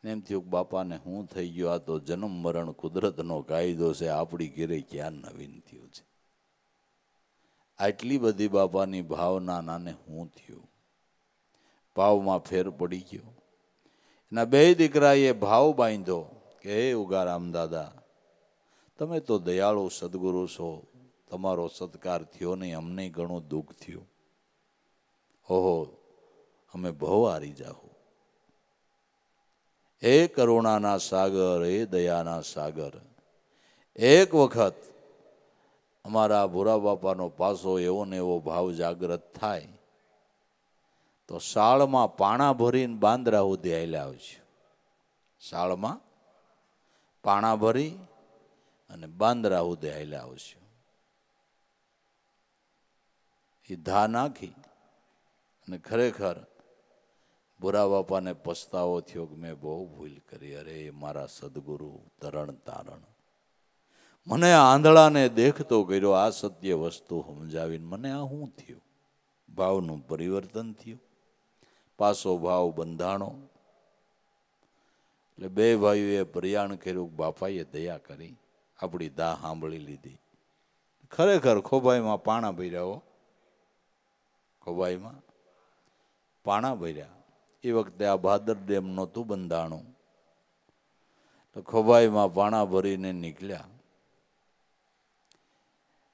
એમ થયું બાપાને હું થઈ ગયો, આ તો જન્મ મરણ કુદરતનો કાયદો છે, આપણી ઘેરે ક્યાં નવીન થયું છે. આટલી બધી બાપાની ભાવના નાને હું થયું, ભાવમાં ફેર પડી ગયો. એના બે દીકરાએ ભાવ બાંધ્યો કે હે ઉગારામ દાદા, તમે તો દયાળુ સદગુરુ છો, તમારો સત્કાર થયો નહીં, અમને ઘણું દુઃખ થયું. ઓહો, અમે બહુ હારી જાઓ. એ કરુણાના સાગર, એ દયાના સાગર, એક વખત અમારા ભૂરા બાપાનો પાસો એવો ને એવો ભાવ જાગ્રત થાય તો શાળમાં પાણા ભરીને બાંદરા સુધી હાલ્યા આવશું. શાળમાં પાણા ભરી અને બાંદરા સુધી હાલ્યા આવશું. એ ધા નાખી અને ખરેખર ભૂરા બાપાને પસ્તાવો થયો કે મેં બહુ ભૂલ કરી. અરે મારા સદગુરુ તરણ તારણ, મને આંધળાને દેખતો કર્યો, આ સત્ય વસ્તુ સમજાવીને મને આ શું થયું? ભાવનું પરિવર્તન થયું, પાસો ભાવ બંધાણો. એટલે બે ભાઈઓએ પ્રયાણ કર્યું, બાપાએ દયા કરી, આપણી દા સાંભળી લીધી. ખરેખર ખોભાઈમાં પાણા ભર્યા હો, ખોભાઈમાં પાણા ભર્યા. એ વખતે આ ભાદર ડેમ નહોતું બંધાણું, તો ખોભાઈમાં પાણા ભરીને નીકળ્યા.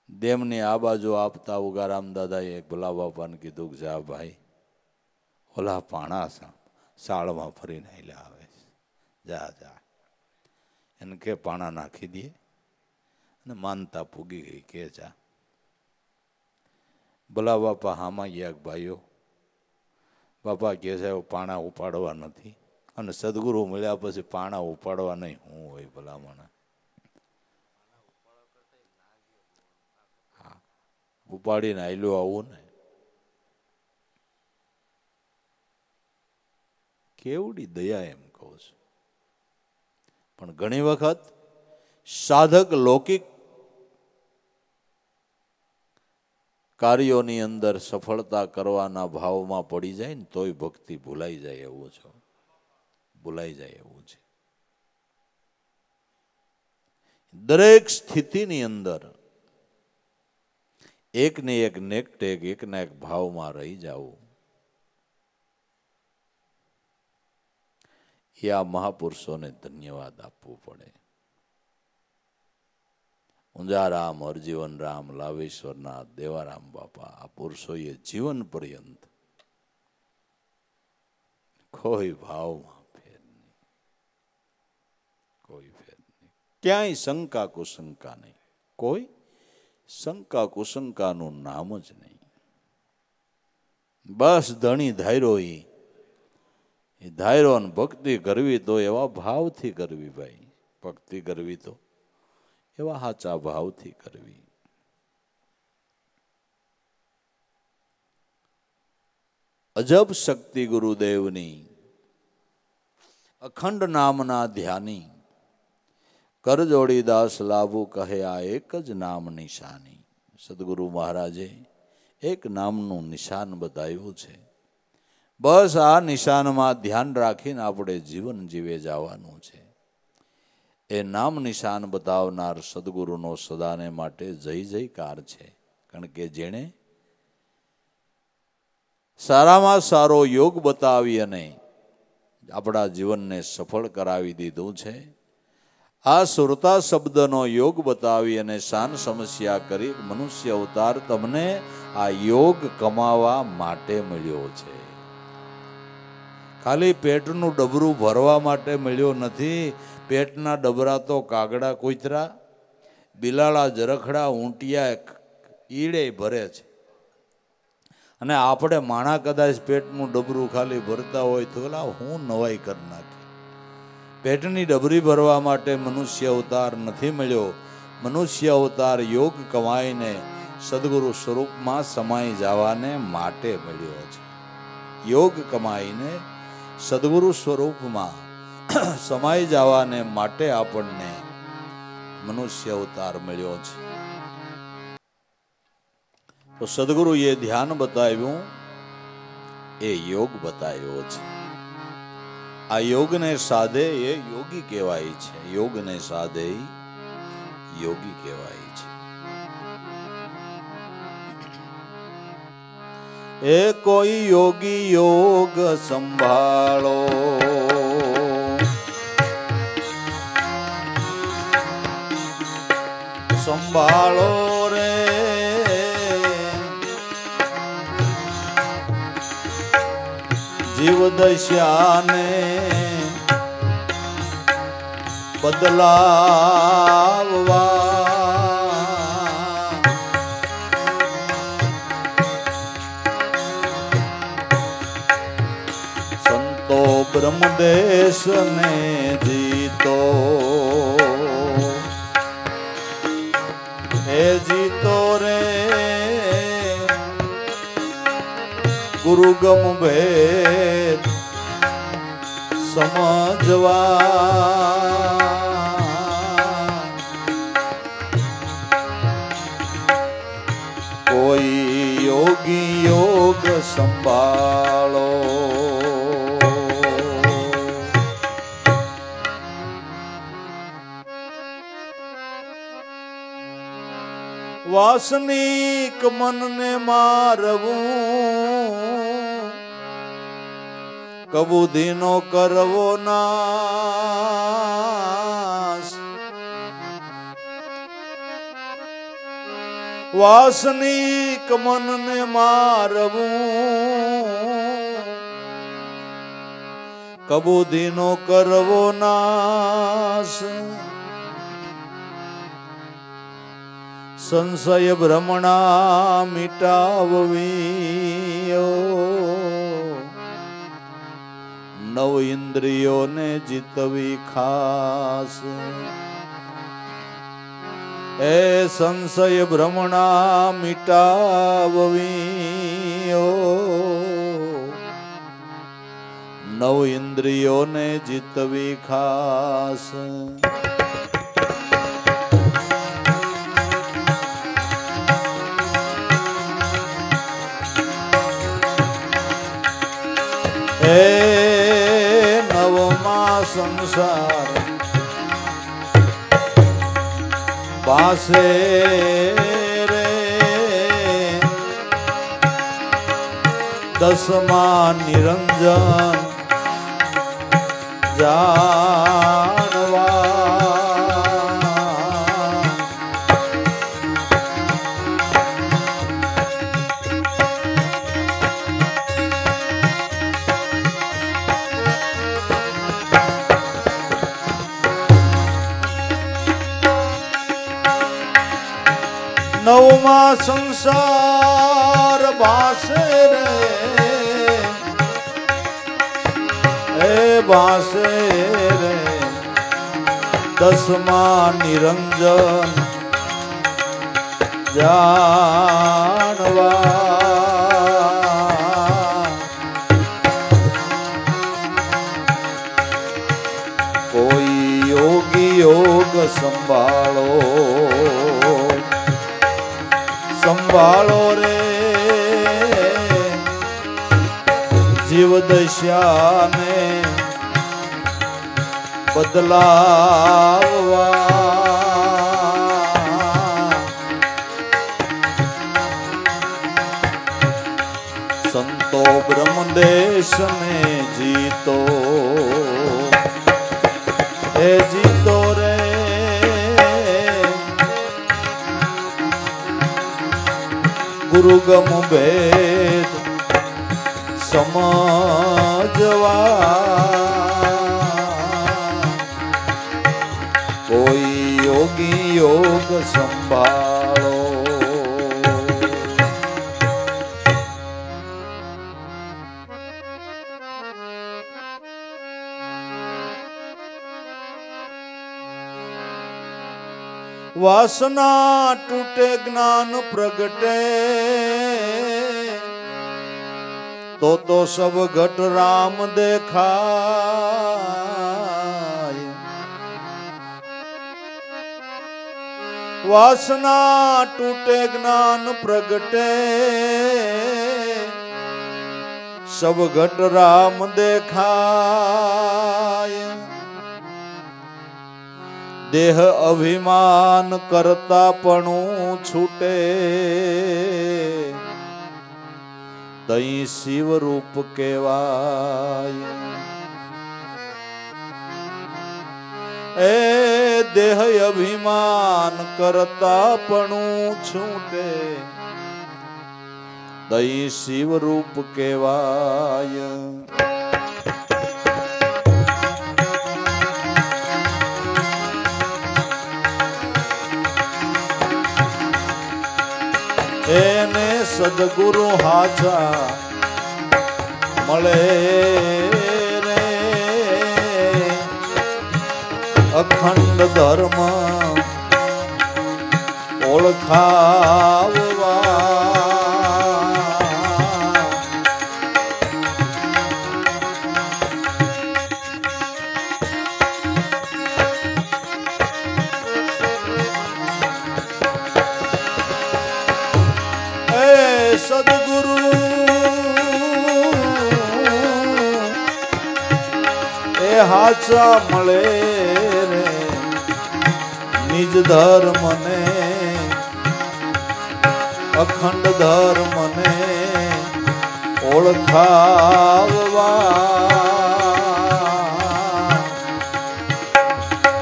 ડેમની આ બાજુ આપતા ઉગારામ દાદાએ ભોલા બાપાને કીધું કે જા ભાઈ, ઓલા પાણા શાળમાં ફરીને હાલ્યા આવે છે, જા જા એને કે પાણા નાખી દે. અને માનતા પૂગી ગઈ કે જા. ભોલા બાપા હામાં ગયા, ભાઈઓ બાપા કહે છે પાણા ઉપાડવા નથી, અને સદગુરુ મળ્યા પછી પાણા ઉપાડવા નહીં, હું હોય ભલામણ. હા, ઉપાડીને આયલું આવું ને, કેવડી દયા એમ કહું છું. પણ ઘણી વખત સાધક લૌકિક કાર્યોની અંદર સફળતા કરવાના ભાવમાં પડી જાય ને તોય ભક્તિ ભૂલાઈ જાય એવું છે, ભૂલાઈ જાય એવું છે. દરેક સ્થિતિની અંદર એકને એક નેકટેક, એકના એક ભાવમાં રહી જવું, એ આ મહાપુરુષોને ધન્યવાદ આપવું પડે. ઊંઝારામ, હરજીવન રામ, લાવેશ્વરનાથ, દેવારામ બાપા, આ પુરુષોએ જીવન પર્યંત કોઈ ભાવમાં ફેર નહીં, કોઈ ફેર નહીં, ક્યાંય શંકા કુશંકા નહીં, કોઈ શંકા કુશંકાનું નામ જ નહીં. બસ ધણી ધાયરો, એ ધાયરો ને ભક્તિ કરવી તો એવા ભાવથી કરવી ભાઈ, ભક્તિ કરવી તો એવા સાચા ભાવથી કરવી. અજબ શક્તિ ગુરુદેવની, અખંડ નામના ધ્યાની, કરજોડી દાસ લાભુ કહે આ એક જ નામ નિશાની. સદગુરુ મહારાજે એક નામનું નિશાન બતાવ્યું છે. બસ આ નિશાનમાં ધ્યાન રાખીને આપણે જીવન જીવે જવાનું છે. એ નામ નિશાન બતાવનાર સદગુરુનો સદાને માટે જય જયકાર છે. કારણ કે જેણે સારામાં સારો યોગ બતાવી અને આપણા જીવનને સફળ કરાવી દીધું છે. આ સુરતા શબ્દનો યોગ બતાવી અને શાન સમસ્યા કરી મનુષ્ય અવતાર તમને આ યોગ કમાવા માટે મળ્યો છે. ખાલી પેટનું ડબરું ભરવા માટે મળ્યો નથી. પેટના ડબરા તો કાગડા કૂતરા, બિલાડા, જરખડા, ઊંટિયા, ઈડે ભરે છે. અને આપણે માણા કદાચ પેટનું ડબરું ખાલી ભરતા હોય તો એલા હું નવાઈ કરી નાખી. પેટની ડબરી ભરવા માટે મનુષ્ય અવતાર નથી મળ્યો. મનુષ્ય અવતાર યોગ કમાઈને સદગુરુ સ્વરૂપમાં સમાઈ જવાને માટે મળ્યો છે. યોગ કમાઈને સદગુરુ સ્વરૂપમાં સમાઈ જવાને માટે આપણને મનુષ્ય અવતાર મળ્યો છે. તો સદગુરુએ ધ્યાન બતાવ્યું, એ યોગ બતાવ્યો છે. આ યોગને સાધે એ યોગી કહેવાય છે. યોગને સાધે યોગી કહેવાય છે. એ કોઈ યોગી યોગ સંભાળો, સંભાળો રે જીવ દશાને બદલાવવા. સંતો બ્રહ્મદેશને જીતો, હે જીતો રે ગુરુગમ ભેદ સમજવા. કોઈ યોગી યોગ સંભાળો. વાસનિક મનને મારવું, કબૂધીનો કરવો નાશ. વાસનિક મનને મારવું, કબૂધીનો કરવો નાશ. સંશય ભ્રમણા મિટાવવી, નવ ઇન્દ્રિયોને જીતવી ખાસ. એ સંશય ભ્રમણા મિટાવવી, નવ ઇન્દ્રિયોને જીતવી ખાસ. હે નવમા સંસાર પાસે રે, દસમા નિરંજન જાણવા. નવમા સંસાર ભાસે રે, એ ભાસે રે, દસમા નિરંજન જાણવા. કોઈ યોગી યોગ સંભાળો, સંભાળો રે જીવ દશાને બદલાવવા. देश ने जीतो हे जीतो रे गुरु गम भेद समझवा कोई योगी योग संभालो वासना टूटे ज्ञान प्रगटे तो सब घट राम देखाय वासना टूटे ज्ञान प्रगटे सब घट राम देखाय देह अभिमान करता पणु छूटे तई शिव रूप केवाय ए देह अभिमान करता पणु छूटे तई शिव रूप केवाय એને સદગુરુ હાચા મળે રે અખંડ ધર્મ ઓળખાવવા सदगुरु ए हाचा मळे रे निज धर्म ने अखंड धर्म ने ओळखाववा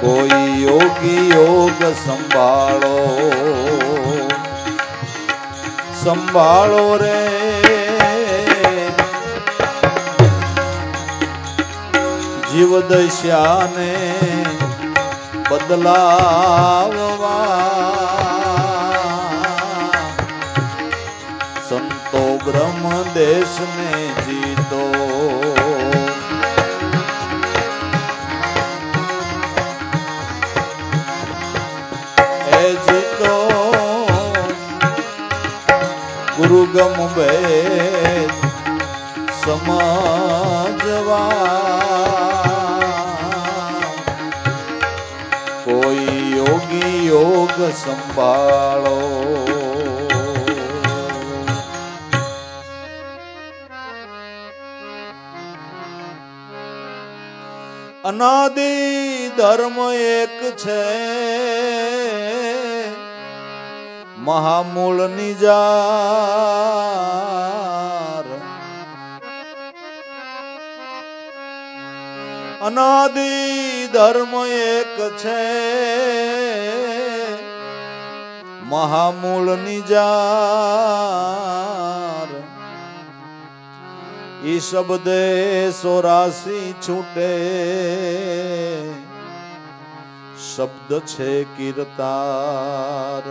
कोई योगी योग संभाळो संभाळो रे जीव दशा ने बदलाववा संतो ब्रह्म देश ने जीतो ए जीतो गुरु गम भेद समझवा कोई योगी योग संभालो अनादि धर्म एक छे महामूल निजार अनादि धर्म एक छे महामूल निजार ई शब्दे 84 छूटे शब्द छे कीर्तार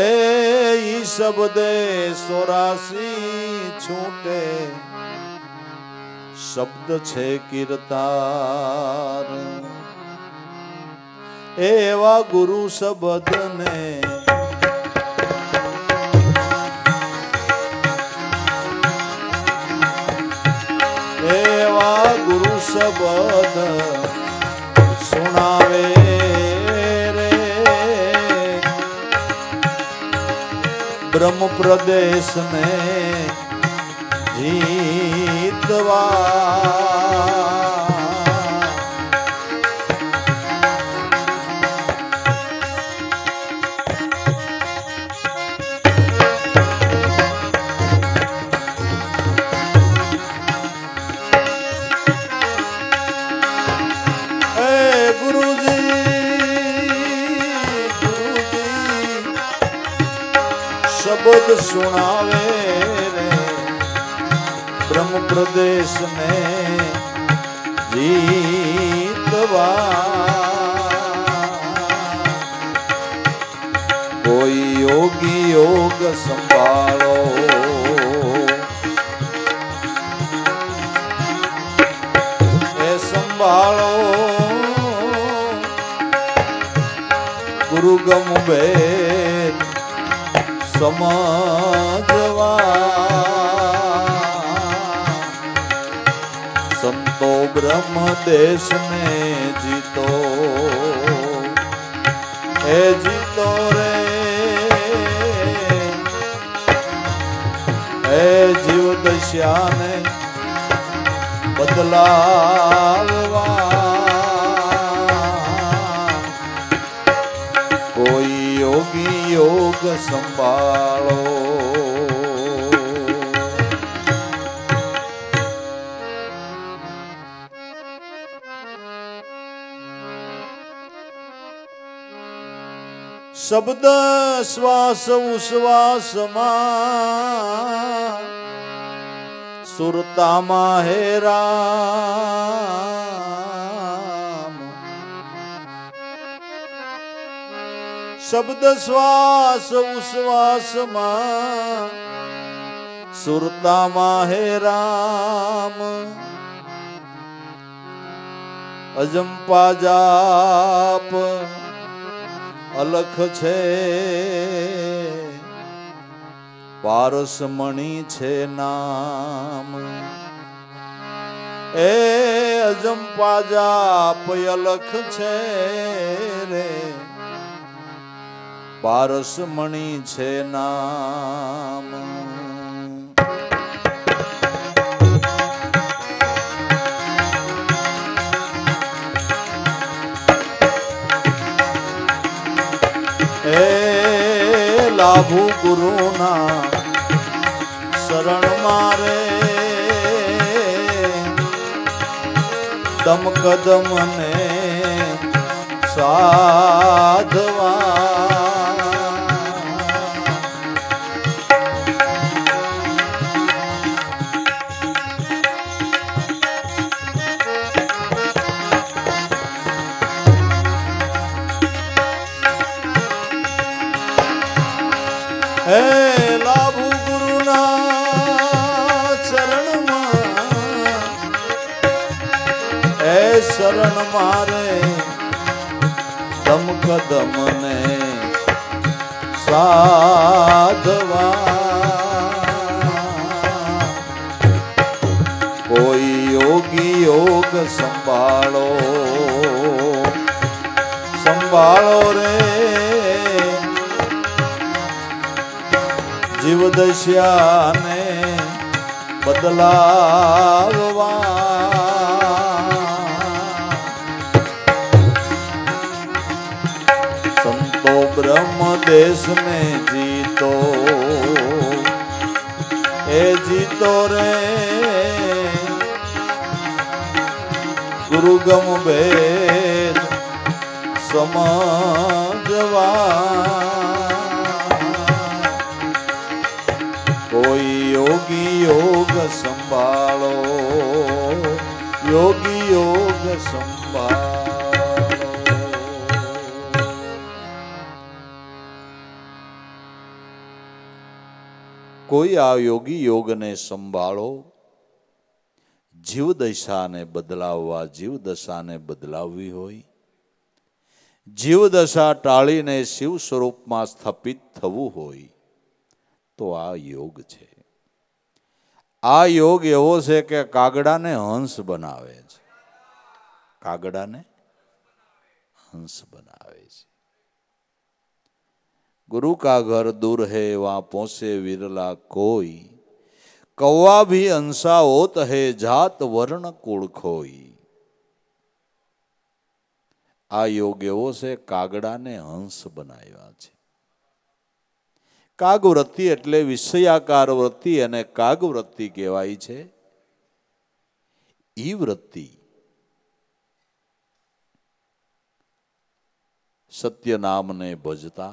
ए शब्दे 84 छूटे शब्द छे कीर्तार एवा गुरु शब्द ने एवा गुरु शब्द सुनावे ब्रह्म प्रदेश ने जीतवा શબ્દ સુણાવે રે બ્રહ્મ પ્રદેશ ને જીતવા કોઈ યોગી યોગ સંભાળો એ સંભાળો ગુરુ ગમ ભેદ સમજવા સંતો બ્રહ્મ દેશ ને જીતો એ જીતો રે એ જીવ દશાને બદલાવવા કોઈ યોગી યોગ સંભાળો શબ્દ શ્વાસ ઉશ્વાસમાં સુરતામાં હે રામ શબ્દ શ્વાસ ઉશ્વાસમાં સુરતામાં હે રામ અજંપા જાપ અલખ છે પારસમણી છે નામ એ અજંપા જાપ અલખ છે રે પારસમણી છે નામ લાભુ ગુરુના શરણ મારે દમ કદમ ને સાધવા હે લાભુ ગુરુના ચરણમાં એ શરણ મારે દમ કદમ ને સાધવા કોઈ યોગી યોગ સંભાળો સંભાળો રે જીવ દશાને બદલાવવા સંતો બ્રહ્મ દેશને જીતો એ જીતો રે ગુરુગમ ભેદ સમજવા કોઈ યોગી યોગ સંભાળો યોગી યોગ સંભાળો કોઈ આ યોગી યોગને સંભાળો જીવ દશાને બદલાવવા જીવ દશાને બદલાવવી હોય જીવ દશા ટાળીને શિવ સ્વરૂપમાં સ્થાપિત થવું હોય તો આ યોગ છે આ યોગ એવો છે કે કાગડાને હંસ બનાવે છે કાગડાને હંસ બનાવે છે गुरु का घर दूर है वहां पहुंचे विरला कोई कौवा भी अंसा होत है जात वर्ण कुल खोई आ योग एवो से कागड़ाने हंस बनाव्या छे कागवृत्ति एटले विषयाकार वृत्ति अने कागवृत्ति कहेवाय छे ई वृत्ति सत्य नाम ने भजता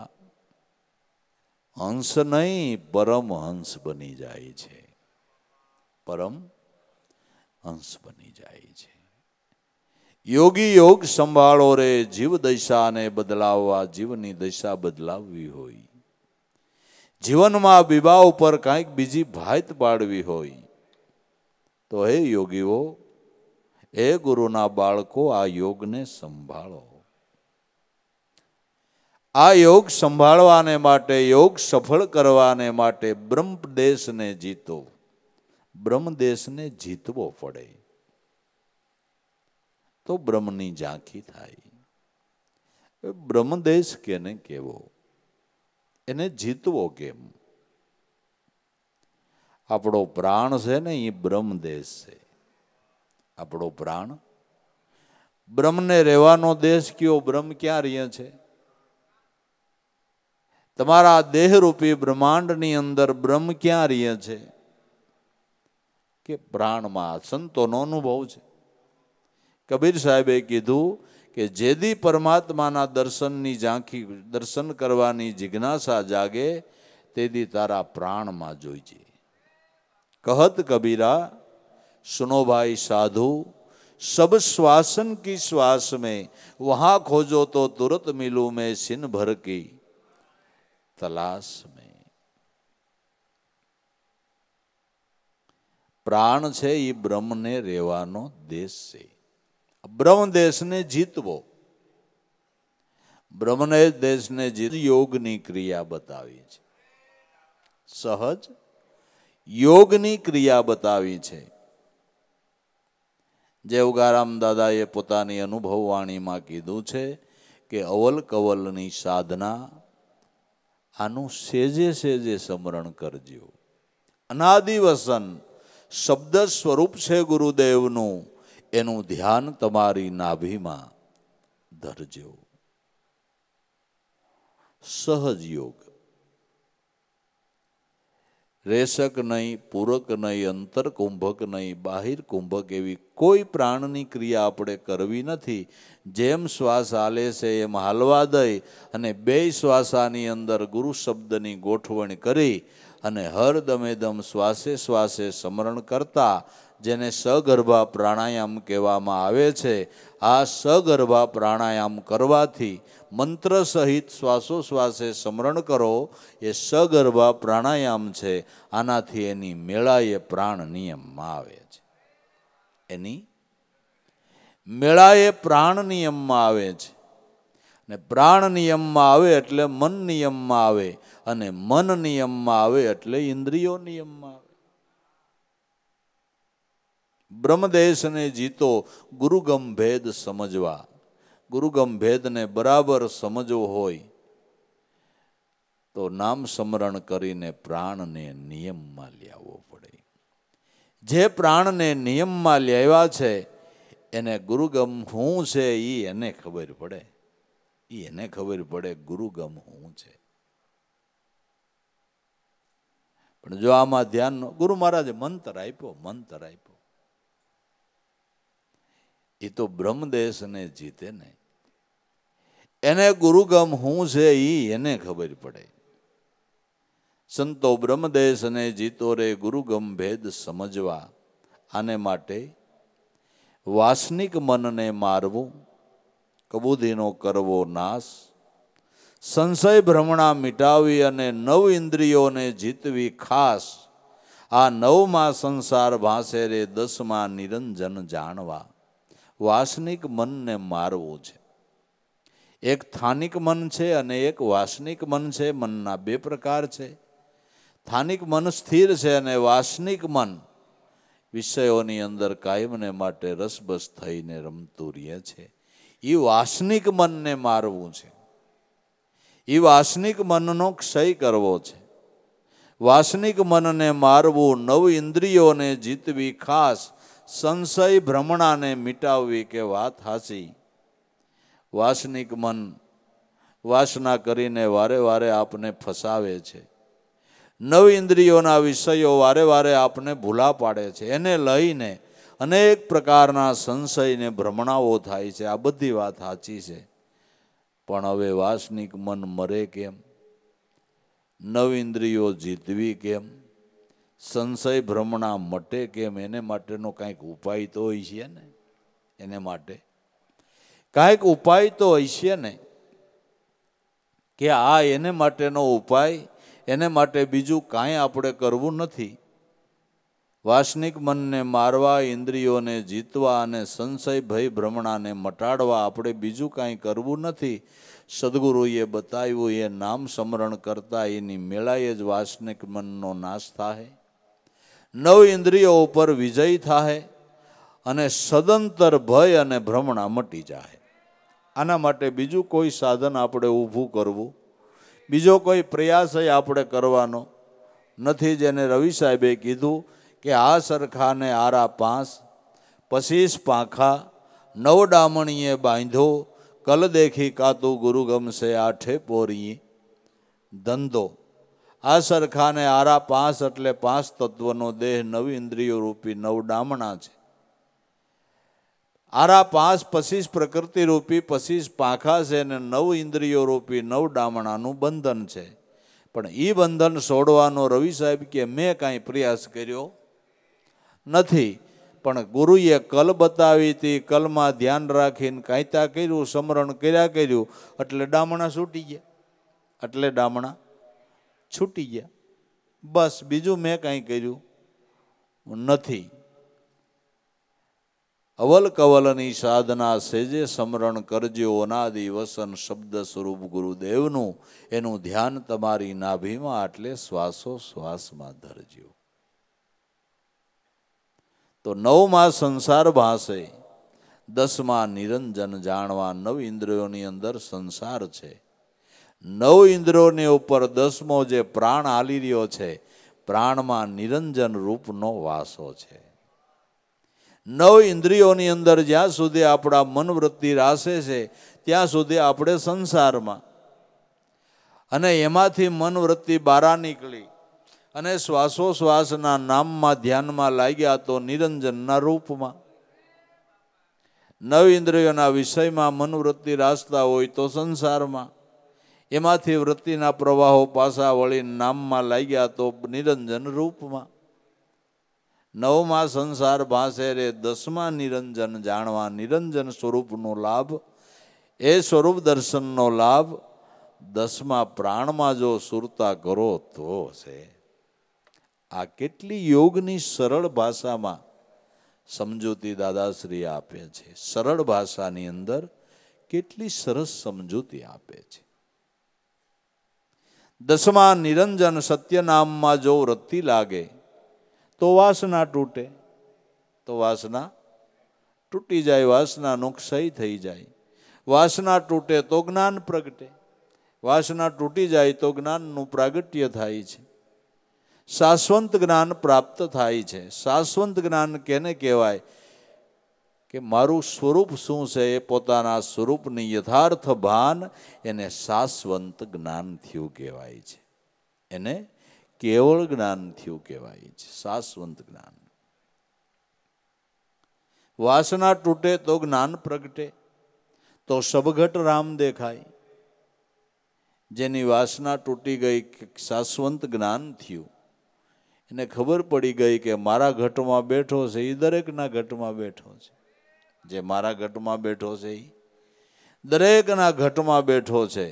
હંસ નહીં પરમહંસ બની જાય છે. પરમ હંસ બની જાય છે. યોગી યોગ સંભાળો રે, જીવ દશાને બદલાવવા, જીવની દશા બદલાવવી હોય, જીવનમાં વિવાહ ઉપર કાંઈક બીજી ભાત પાડવી હોય તો હે યોગીઓ, હે ગુરુના બાળકો, આ યોગને સંભાળો. આ યોગ સંભાળવાને માટે, યોગ સફળ કરવાને માટે બ્રહ્મદેશને જીતો. બ્રહ્મદેશને જીતવો પડે તો બ્રહ્મની ઝાંખી થાય. બ્રહ્મદેશ કેને કેવો, એને જીતવો કેમ? આપણો પ્રાણ છે ને એ બ્રહ્મદેશ છે. આપણો પ્રાણ બ્રહ્મને રહેવાનો દેશ કયો? બ્રહ્મ ક્યાં રહે છે? તમારા દેહરૂપી બ્રહ્માંડની અંદર બ્રહ્મ ક્યાં રહે છે? કે પ્રાણમાં. સંતોનો અનુભવ છે. કબીર સાહેબે કીધું કે જેદી પરમાત્માના દર્શનની ઝાંખી, દર્શન કરવાની જિજ્ઞાસા જાગે તેદી તારા પ્રાણમાં જોઈજે. કહત કબીરા સુનો ભાઈ સાધુ, सब श्वासन की श्वास में, वहां खोजो तो तुरंत मिलूं मैं सिन भर की तलाश में. પ્રાણ છે એ બ્રહ્મને રહેવાનો દેશ છે. બ્રહ્મ દેશને જીતવો. બ્રહ્મને દેશને જીત યોગની ક્રિયા બતાવી છે. સહજ યોગની ક્રિયા બતાવી છે. જે ઉગારામ દાદાએ પોતાની અનુભવવાણીમાં કીધું છે કે અવલ કવલની સાધના, આનું સેજે સેજે સ્મરણ કરજો. અનાદિવસન શબ્દ સ્વરૂપ છે ગુરુદેવનું, એનું ધ્યાન તમારી નાભીમાં ધરજો. સહજ યોગ. રેશક નહીં, પૂરક નહીં, અંતર કુંભક નહીં, બાહિર કુંભક એવી કોઈ પ્રાણની ક્રિયા આપણે કરવી નથી. જેમ શ્વાસ હાલે છે એમ હાલવા દઈ અને બે શ્વાસાની અંદર ગુરુ શબ્દની ગોઠવણ કરી અને હર દમે દમ શ્વાસે શ્વાસે સ્મરણ કરતા, જેને સગર્ભા પ્રાણાયામ કહેવામાં આવે છે, આ સગર્ભા પ્રાણાયામ કરવાથી મંત્ર સહિત શ્વાસોશ્વાસે સ્મરણ કરો. એ સગર્ભા પ્રાણાયામ છે. આનાથી એની મેળાએ પ્રાણ નિયમમાં આવે છે. એની મેળાએ પ્રાણ નિયમમાં આવે છે. ને પ્રાણ નિયમમાં આવે એટલે મન નિયમમાં આવે, અને મન નિયમમાં આવે એટલે ઇન્દ્રિયો નિયમમાં આવે. બ્રહ્મદેશને જીતો. ગુરુગમ ભેદ સમજવા, ગુરુગમ ભેદને બરાબર સમજવો હોય તો નામ સ્મરણ કરીને પ્રાણને નિયમમાં લાવવો પડે. જે પ્રાણને નિયમમાં લાવ્યા છે એને ગુરુગમ શું છે એ એને ખબર પડે. એને ખબર પડે ગુરુગમ શું છે. પણ જો આમાં ધ્યાન, ગુરુ મહારાજે મંત્ર આપ્યો, મંત્ર આપ્યો, એ તો બ્રહ્મદેશને જીતે ને. એને ગુરુગમ શું છે એ એને ખબર પડે. સંતો બ્રહ્મદેશને જીતો રે, ગુરુગમ ભેદ સમજવા. આને માટે વાસનિક મનને મારવું, કબૂધીનો કરવો નાશ, સંશય ભ્રમણા મિટાવી અને નવ ઇન્દ્રિયોને જીતવી ખાસ. આ નવમાં સંસાર ભાસે રે, દસમાં નિરંજન જાણવા. વાસનિક મનને મારવું છે. એક સ્થાનિક મન છે અને એક વાસનિક મન છે. મનના બે પ્રકાર છે. સ્થાનિક મન સ્થિર છે અને વાસનિક મન વિષયોની અંદર કાયમને માટે રસબસ થઈને રમતું રહે છે. એ વાસનિક મનને મારવું છે. એ વાસનિક મનનો ક્ષય કરવો છે. વાસનિક મનને મારવું, નવ ઇન્દ્રિયોને જીતવી ખાસ, સંશય ભ્રમણાને મિટાવવી. કે વાત હાચી. વાસનિક મન વાસના કરીને વારે વારે આપને ફસાવે છે. નવ ઇન્દ્રિયોના વિષયો વારે વારે આપને ભૂલા પાડે છે. એને લઈને અનેક પ્રકારના સંશયને ભ્રમણાઓ થાય છે. આ બધી વાત સાચી છે. પણ હવે વાસનિક મન મરે કેમ? નવ ઇન્દ્રિયો જીતવી કેમ, સંશય ભ્રમણા મટે કેમ, એને માટેનો કાંઈક ઉપાય તો હોય છે ને. એને માટે કાંઈક ઉપાય તો હશે ને, કે આ એને માટેનો ઉપાય, એને માટે બીજું કાંઈ આપણે કરવું નથી. વાસનિક મનને મારવા, ઇન્દ્રિયોને જીતવા અને સંશય ભય ભ્રમણાને મટાડવા આપણે બીજું કાંઈ કરવું નથી. સદગુરુએ બતાવ્યું એ નામ સ્મરણ કરતા એની મેળાએ જ વાસનિક મનનો નાશ થાય, નવ ઇન્દ્રિયો ઉપર વિજય થાય અને સદંતર ભય અને ભ્રમણા મટી જાય. આના માટે બીજું કોઈ સાધન આપણે ઊભું કરવું, બીજો કોઈ પ્રયાસ આપણે કરવાનો નથી. જેને રવિ સાહેબે કીધું કે આ સરખાને આરા 5, 25 પાંખા, 9 ડામણીએ બાંધો, કલ દેખી કાતું ગુરુ ગમશે 8 પોરી ધંધો. આ સરખાને આરા 5 એટલે 5 તત્વનો દેહ, 9 ઇન્દ્રિયો રૂપી 9 ડામણા છે. આરા 5 25 પ્રકૃતિ રૂપી 25 પાંખા છે અને 9 ઇન્દ્રિયો રૂપી 9 ડામણાનું બંધન છે. પણ એ બંધન છોડવાનો રવિ સાહેબ કે મેં કાંઈ પ્રયાસ કર્યો નથી, પણ ગુરુએ કલ બતાવી હતી, કલમાં ધ્યાન રાખીને કાંઈતા કર્યું, સ્મરણ કર્યું એટલે ડામણા છૂટી ગયા, એટલે ડામણા છૂટી ગયા. બસ બીજું મેં કાંઈ કર્યું નથી. અવલ કવલની સાધના સેજે સ્મરણ કરજો, અનાદિ વસન શબ્દ સ્વરૂપ ગુરુદેવનું, એનું ધ્યાન તમારી નાભીમાં એટલે શ્વાસોશ્વાસમાં ધરજો. તો 9માં સંસાર ભાસે, 10માં નિરંજન જાણવા. 9 ઇન્દ્રિયોની અંદર સંસાર છે, 9 ઇન્દ્રિયોની ઉપર 10મો જે પ્રાણ હાલી રહ્યો છે, પ્રાણમાં નિરંજન રૂપનો વાસો છે. 9 ઇન્દ્રિયોની અંદર જ્યાં સુધી આપણા મનવૃત્તિ રાસે છે ત્યાં સુધી આપણે સંસારમાં, અને એમાંથી મનવૃત્તિ બહાર નીકળી અને શ્વાસોશ્વાસના નામમાં ધ્યાનમાં લાગ્યા તો નિરંજનના રૂપમાં. 9 ઇન્દ્રિયોના વિષયમાં મનવૃત્તિ રાસતા હોય તો સંસારમાં, એમાંથી વૃત્તિના પ્રવાહો પાછા વળી નામમાં લાગ્યા તો નિરંજન રૂપમાં. 9માં સંસાર ભાસે રે, 10માં નિરંજન જાણવા. નિરંજન સ્વરૂપનો લાભ, એ સ્વરૂપ દર્શનનો લાભ 10માં પ્રાણમાં જો સુરતા કરો તો છે. આ કેટલી યોગની સરળ ભાષામાં સમજૂતી દાદાશ્રી આપે છે. સરળ ભાષાની અંદર કેટલી સરસ સમજૂતી આપે છે. 10માં નિરંજન સત્ય નામમાં જો વૃત્તિ લાગે તો વાસના તૂટે, તો વાસના તૂટી જાય, વાસનાનો ક્ષય થઈ જાય. વાસના તૂટે તો જ્ઞાન પ્રગટે, વાસના તૂટી જાય તો જ્ઞાનનું પ્રાગટ્ય થાય છે, શાશ્વત જ્ઞાન પ્રાપ્ત થાય છે. શાશ્વત જ્ઞાન કેને કહેવાય? કે મારું સ્વરૂપ શું છે એ પોતાના સ્વરૂપની યથાર્થ ભાન, એને શાશ્વત જ્ઞાન થયું કહેવાય છે. એને કેવળ જ્ઞાન થયું કહેવાય છે, શાશ્વત જ્ઞાન. વાસના તૂટે તો જ્ઞાન પ્રગટે, તો સબઘટ રામ દેખાય. જેની વાસના તૂટી ગઈ, શાશ્વત જ્ઞાન થયું, એને ખબર પડી ગઈ કે મારા ઘટમાં બેઠો છે એ દરેકના ઘટમાં બેઠો છે. જે મારા ઘટમાં બેઠો છે એ દરેકના ઘટમાં બેઠો છે.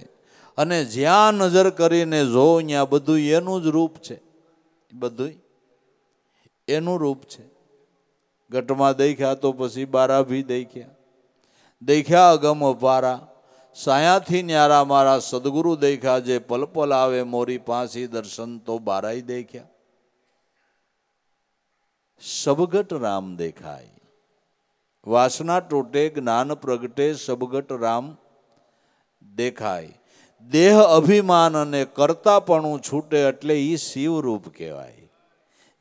અને જ્યાં નજર કરીને જો ત્યાં બધું એનું જ રૂપ છે, બધું એનું રૂપ છે. ઘટમાં દેખ્યા તો પછી બારા ભી દેખ્યા, દેખ્યા અગમ અપારા, સાયાથી ન્યારા મારા સદગુરુ દેખ્યા. જે પલ પલ આવે મોરી પાસી, દર્શન તો બારાય દેખ્યા. સબગટ રામ દેખાય. વાસના તૂટે, જ્ઞાન પ્રગટે, સબગટ રામ દેખાય. દેહ અભિમાન અને કર્તાપણું છૂટે એટલે એ શિવરૂપ કહેવાય.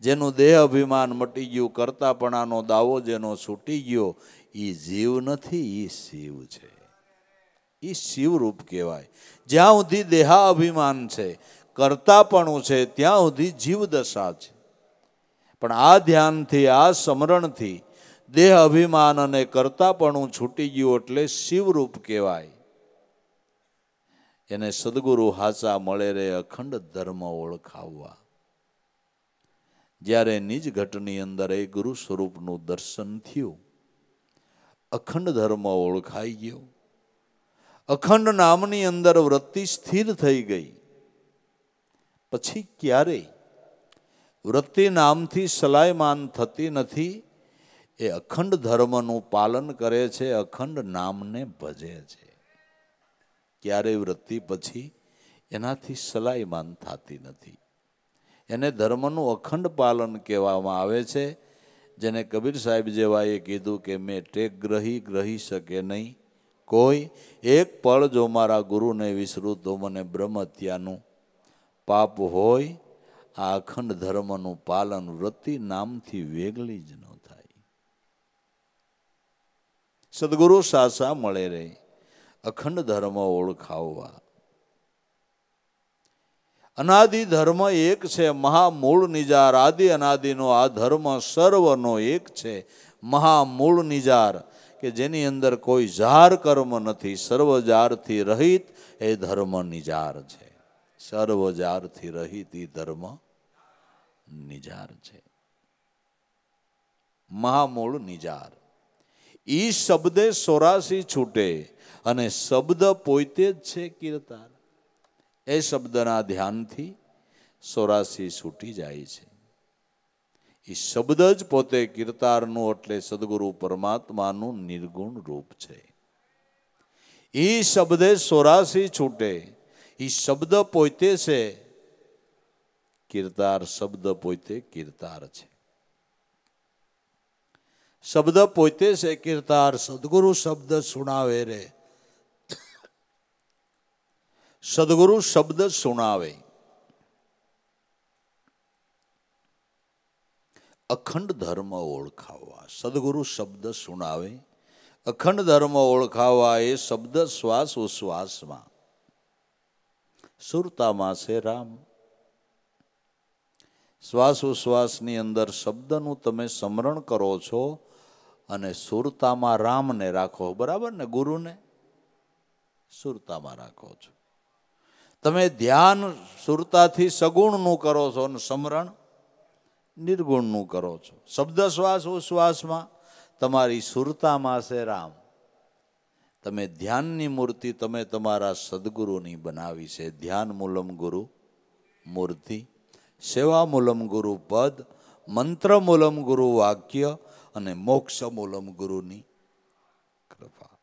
જેનું દેહ અભિમાન મટી ગયું, કર્તાપણાનો દાવો જેનો છૂટી ગયો, એ જીવ નથી, એ શિવ છે. એ શિવરૂપ કહેવાય. જ્યાં સુધી દેહાભિમાન છે, કર્તાપણું છે, ત્યાં સુધી જીવદશા છે. પણ આ ધ્યાનથી, આ સ્મરણથી દેહ અભિમાન અને કર્તાપણું છૂટી ગયું એટલે શિવરૂપ કહેવાય. એને સદગુરુ હાચા મળે રે અખંડ ધર્મ ઓળખાવવા. જ્યારે નિજ ઘટની અંદર એ ગુરુ સ્વરૂપનું દર્શન થયું, અખંડ ધર્મ ઓળખાઈ ગયો. અખંડ નામની અંદર વૃત્તિ સ્થિર થઈ ગઈ. પછી ક્યારેય વૃત્તિ નામથી સલાયમાન થતી નથી. એ અખંડ ધર્મનું પાલન કરે છે, અખંડ નામને ભજે છે. ક્યારેય વૃત્તિ પછી એનાથી સલાયમાન થતી નથી. એને ધર્મનું અખંડ પાલન કહેવામાં આવે છે. જેને કબીર સાહેબ જેવાએ કીધું કે મેં ટેક ગ્રહી શકે નહીં કોઈ. એક પળ જો મારા ગુરુને વિસરું તો મને બ્રહ્મ હત્યાનું પાપ હોય. આ અખંડ ધર્મનું પાલન વૃત્તિ નામથી વેગળી જ ન થાય. સદગુરુ સાસા મળે રે અખંડ ધર્મ ઓળખાવવા. અનાદિ ધર્મ એક છે, મહામૂળ નિજાર. આદિ અનાદિનો આ ધર્મ સર્વનો એક છે, મહામૂળ નિજાર, કે જેની અંદર કોઈ જાર કર્મ નથી. સર્વ જારથી રહિત એ ધર્મ નિજાર છે. સર્વ જારથી રહિત એ ધર્મ નિજાર છે. મહામૂળ નિજાર. ઈ શબ્દે 84 છૂટે અને શબ્દ પોતે જ છે કીર્તાર. એ શબ્દના ધ્યાનથી 84 છૂટી જાય છે. એ શબ્દ જ પોતે કીર્તારનું, એટલે સદગુરુ પરમાત્માનું નિર્ગુણ રૂપ છે. એ શબ્દે 84 છૂટે. એ શબ્દ પોતે છે કીર્તાર. શબ્દ પોતે કીર્તાર છે. શબ્દ પોતે છે કીર્તાર. સદગુરુ શબ્દ સુણાવે રે. સદગુરુ શબ્દ સુણાવે. અખંડ ધર્મ ઓળખાવવા. સદગુરુ શબ્દ સુણાવે, અખંડ ધર્મ ઓળખાવવા. એ શબ્દ શ્વાસ ઉશ્વાસમાં, સુરતામાં છે રામ. શ્વાસ ઉશ્વાસની અંદર શબ્દનું તમે સ્મરણ કરો છો અને સુરતામાં રામને રાખો. બરાબર ને? ગુરુને સુરતામાં રાખો છો. તમે ધ્યાન સુરતાથી સગુણનું કરો છો અને સ્મરણ નિર્ગુણનું કરો છો. શબ્દ શ્વાસ ઉશ્વાસમાં તમારી સુરતામાં છે રામ. તમે ધ્યાનની મૂર્તિ તમે તમારા સદગુરુની બનાવી છે. ધ્યાન મૂલમ ગુરુ મૂર્તિ, સેવા મૂલમ ગુરુ પદ, મંત્ર મૂલમ ગુરુ વાક્ય અને મોક્ષ મૂલમ ગુરુની કૃપા.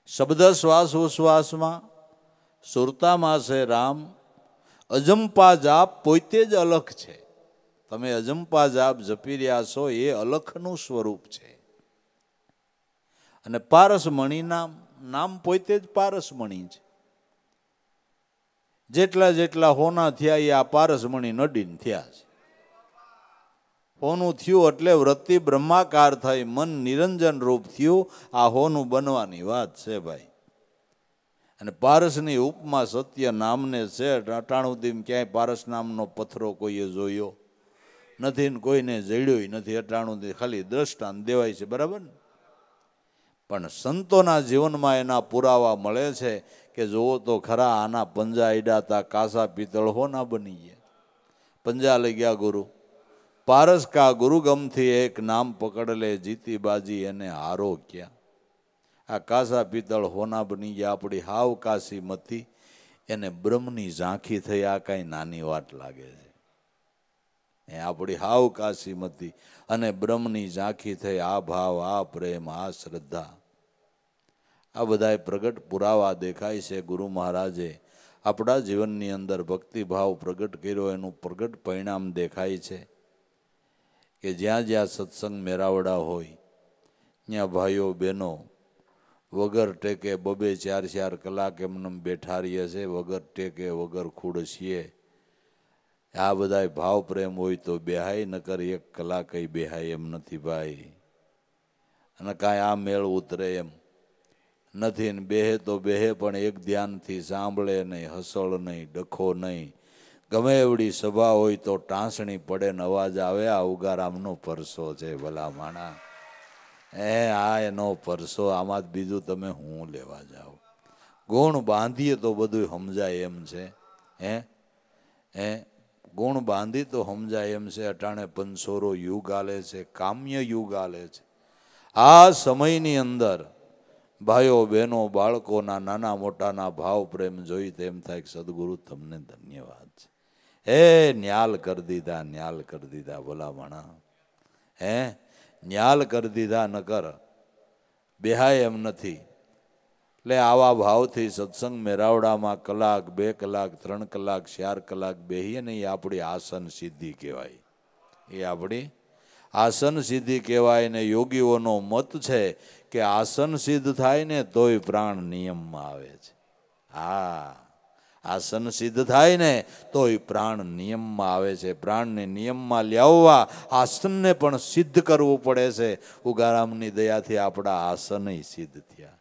શબ્દ શ્વાસ ઉશ્વાસમાં સુરતામાં છે રામ. અજંપા જાપ પોતે જ અલખ છે. તમે અજંપા જાપ જપી રહ્યા છો એ અલખનું સ્વરૂપ છે. અને પારસમણી નામ પોતે જ પારસમણી છે. જેટલા જેટલા હોના થયા એ આ પારસમણી નડીને થયા છે. હોનું થયું એટલે વૃત્તિ બ્રહ્માકાર થઈ, મન નિરંજન રૂપ થયું. આ હોનું બનવાની વાત છે ભાઈ. અને પારસની ઉપમા સત્ય નામને છે. અટાણું ક્યાંય પારસ નામનો પથરો કોઈએ જોયો નથી ને કોઈને જડ્યો નથી. અટાણું ખાલી દ્રષ્ટાંત દેવાય છે. બરાબર ને? પણ સંતોના જીવનમાં એના પુરાવા મળે છે કે જોવો તો ખરા, આના પંજા અડાતા કાસા પિત્તળ હોના બની ગયા. પંજા લઈ ગયા ગુરુ. પારસ કા ગુરુ ગમથી એક નામ પકડ લે, જીતી બાજી એને હારો ક્યાં. આ કાસા પિત્તળ હોના બની ગયા. આપણી હાવ કાશી મતી એને બ્રહ્મની ઝાંખી થઈ. આ કાંઈ નાની વાત લાગે છે. એ આપણી હાવ કાશી મતી અને બ્રહ્મની ઝાંખી થઈ. આ ભાવ, આ પ્રેમ, આ શ્રદ્ધા, આ બધાય પ્રગટ પુરાવા દેખાય છે. ગુરુ મહારાજે આપણા જીવનની અંદર ભક્તિભાવ પ્રગટ કર્યો. એનું પ્રગટ પરિણામ દેખાય છે કે જ્યાં જ્યાં સત્સંગ મેરાવડા હોય ત્યાં ભાઈઓ બહેનો વગર ટેકે 2-4 કલાક એમને બેઠા રહીએ છે. વગર ટેકે વગર ખુડસીએ. આ બધાય ભાવ પ્રેમ હોય તો બેહાય, નકર 1 કલાક બેહાય એમ નથી ભાઈ. અને કાંઈ આ મેળ ઉતરે એમ નથી. ને બેહે તો બેહે પણ એક ધ્યાનથી સાંભળે નહીં, હસળ નહીં, ડખો નહીં. ગમે એવડી સભા હોય તો ટાંસણી પડે ને અવાજ આવે. આ ઉગારામનો પરસો છે ભલા માણા. આ એનો પરસો. આમાં બીજું તમે હું લેવા જાઓ? ગુણ બાંધીએ તો બધું સમજાય એમ છે. હે હે ગુણ બાંધી તો સમજાય એમ છે. અટાણે પંસોરો યુગ આલે છે, કામ્ય યુગ આલે છે. આ સમયની અંદર ભાઈઓ બહેનો બાળકોના નાના મોટાના ભાવ પ્રેમ જોઈ તેમ થાય કે સદગુરુ તમને ધન્યવાદ છે. હે ન્યાલ કરી દીધા, ન્યાલ કરી દીધા ભલામણા. હે ન્યાલ કરી દીધા, નકર બેહાય એમ નથી. એટલે આવા ભાવથી સત્સંગ મેરાવડામાં કલાક, 2 કલાક, 3 કલાક, 4 કલાક બેહીએ ને એ આપણી આસન સિદ્ધિ કહેવાય. એ આપણી આસન સિદ્ધિ કહેવાય. ને યોગીઓનો મત છે કે આસન સિદ્ધ થાય ને તોય પ્રાણ નિયમમાં આવે છે. હા, આસન સિદ્ધ થાય ને તોય પ્રાણ નિયમમાં આવે છે. પ્રાણને નિયમમાં લાવવા આસનને પણ સિદ્ધ કરવું પડે છે. ઉગારામની દયાથી આપણા આસનય સિદ્ધ થયા.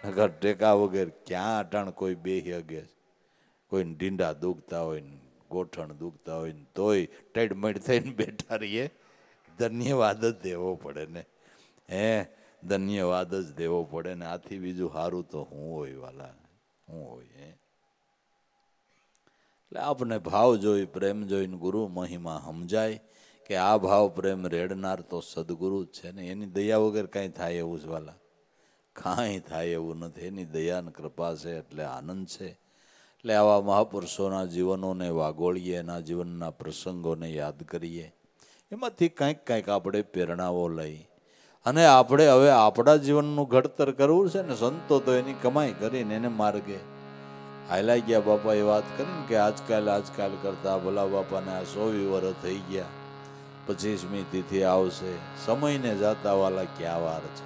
નગર ટેકા વગર ક્યાં અટાણ કોઈ બેહી હગે. કોઈને ઢીંડા દુખતા હોય ને ગોઠણ દુખતા હોય ને તોય ટેડમેડ થઈને બેઠા રહીએ. ધન્યવાદ જ દેવો પડે ને. હે ધન્યવાદ જ દેવો પડે ને. આથી બીજું સારું તો હું હોય વાલા, હું હોય. હે એટલે આપણે ભાવ જોઈ, પ્રેમ જોઈને ગુરુ મહિમા સમજાય કે આ ભાવ પ્રેમ રેડનાર તો સદગુરુ જ છે ને. એની દયા વગર કાંઈ થાય એવું જ વાલા, કાંઈ થાય એવું નથી. એની દયા ને કૃપા છે એટલે આનંદ છે. એટલે આવા મહાપુરુષોના જીવનોને વાગોળીએ, એના જીવનના પ્રસંગોને યાદ કરીએ. એમાંથી કંઈક આપણે પ્રેરણાઓ લઈ અને આપણે હવે આપણા જીવનનું ઘડતર કરવું છે ને. સંતો તો એની કમાઈ કરીને એને માર્ગે હાલ્યા ગયા. બાપા એ વાત કરીને કે આજકાલ કરતા ભલા બાપાને આ 100 વર્ષ થઈ ગયા. 25મી તિથિ આવશે, સમયને જાતા વાલા ક્યાં વાર છે.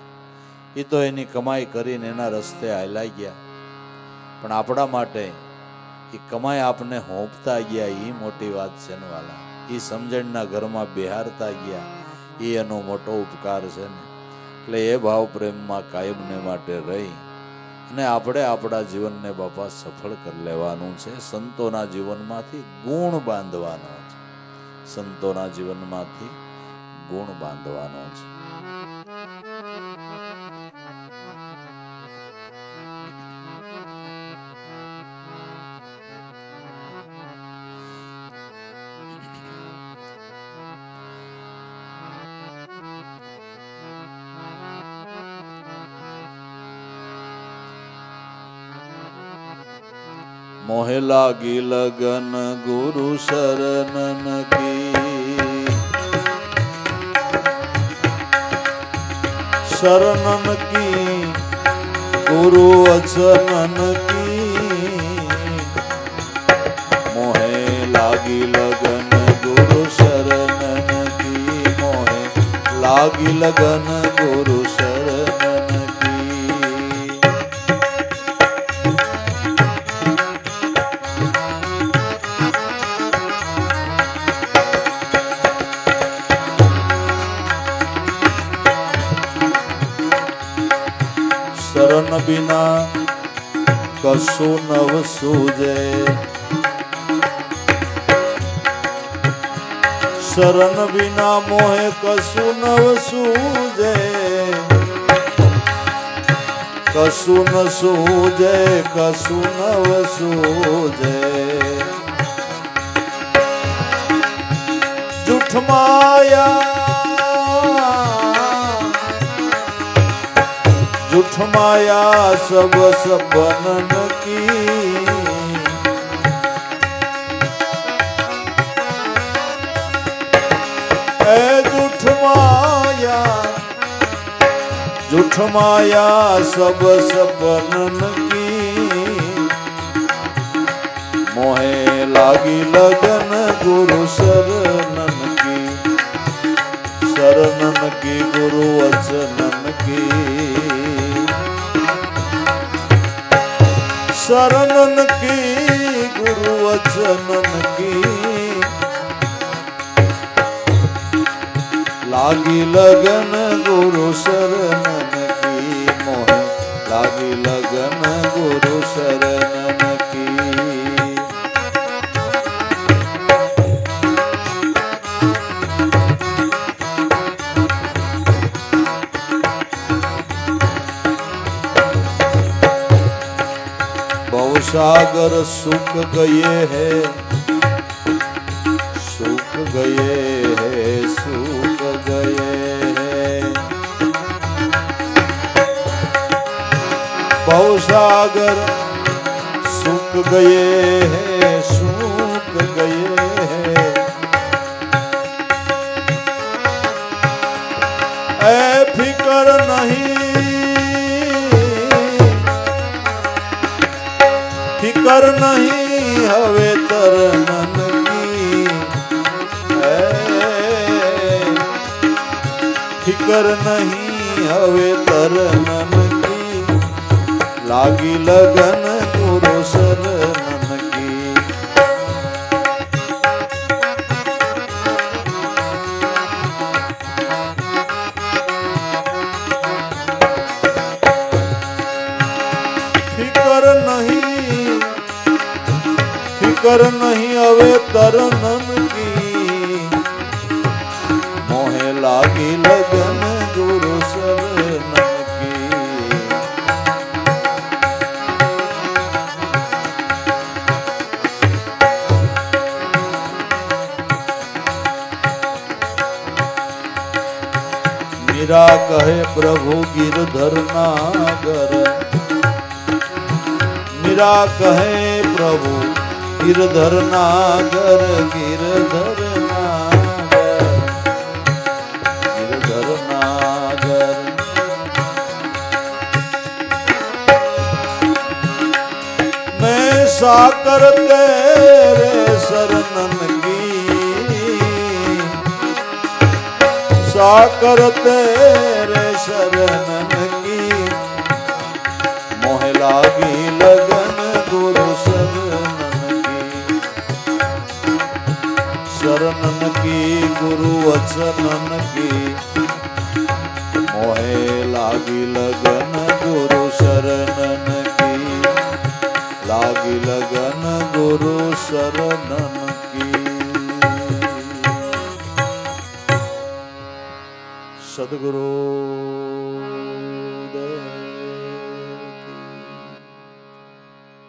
એ તો એની કમાઈ કરીને એના રસ્તે હાલ્યા ગયા. પણ આપણા માટે એ કમાઈ આપને હોંપતા ગયા, એ મોટી વાત છે ને વાલા. એ સમજણના ઘરમાં બિહારતા ગયા, એ એનો મોટો ઉપકાર છે ને. એટલે એ ભાવ પ્રેમમાં કાયમને માટે રહી અને આપણે આપણા જીવનને બાપા સફળ કરી લેવાનું છે. સંતોના જીવનમાંથી ગુણ બાંધવાનો છે. સંતોના જીવનમાંથી ગુણ બાંધવાનો છે. મોહે લાગી લગન ગુરુ શરણન કી, શરણન કી ગુરુ વચનન કી. મોહે લાગી લગન ગુરુ શરણન કી, મોહે લાગી લગન ગુરુ શરણન કી. શરણ બિના કશું નવ સૂજે, શરણ બિના મોહે કશું નવ સૂજે. કશું ન સૂજે, કશું નવ સૂજે. જૂઠ માયા, જૂઠ માયા સબ સપનન કી. એ જૂઠ માયા, જૂઠ માયા સબ સપનન કી. મોહે લાગી લગન ગુરુ શરણન કી, શરણન કી ગુરુ વચનન કી. શરણન કી ગુરુ વચનન કી. લાગી લગન ગુરુ શરણન કી, મોહે લાગી લગન ગુરુ શરણન કી. सागर सूख गए हैं, सूख गए हैं, सूख गए हैं। भव सागर सूख गए हैं, सूख गए हैं। ऐ फिकर नहीं, फिकर नहीं हवे तरनन की। फिकर नहीं हवे तरनन की, लागी लगन गुरु शरणन की। फिकर नहीं, फिकर नहीं हवे तरनन की, मोहे लागी लगन गुरु शरणन की। मीरा कहे प्रभु गिरधर नागर, मीरा कहे प्रभु गिरधर नागर, गिरधर नागर, गिरधर नागर। मैं साकर तेरे शरणन की, साकर तेरे शरणन की, मोह लागी लगन गुरु शरणन की। शरणन की गुरु वचनन की, मोहे लागी लगन गुरु शरणन की, लागी लगन गुरु शरणन की। सद्गुरु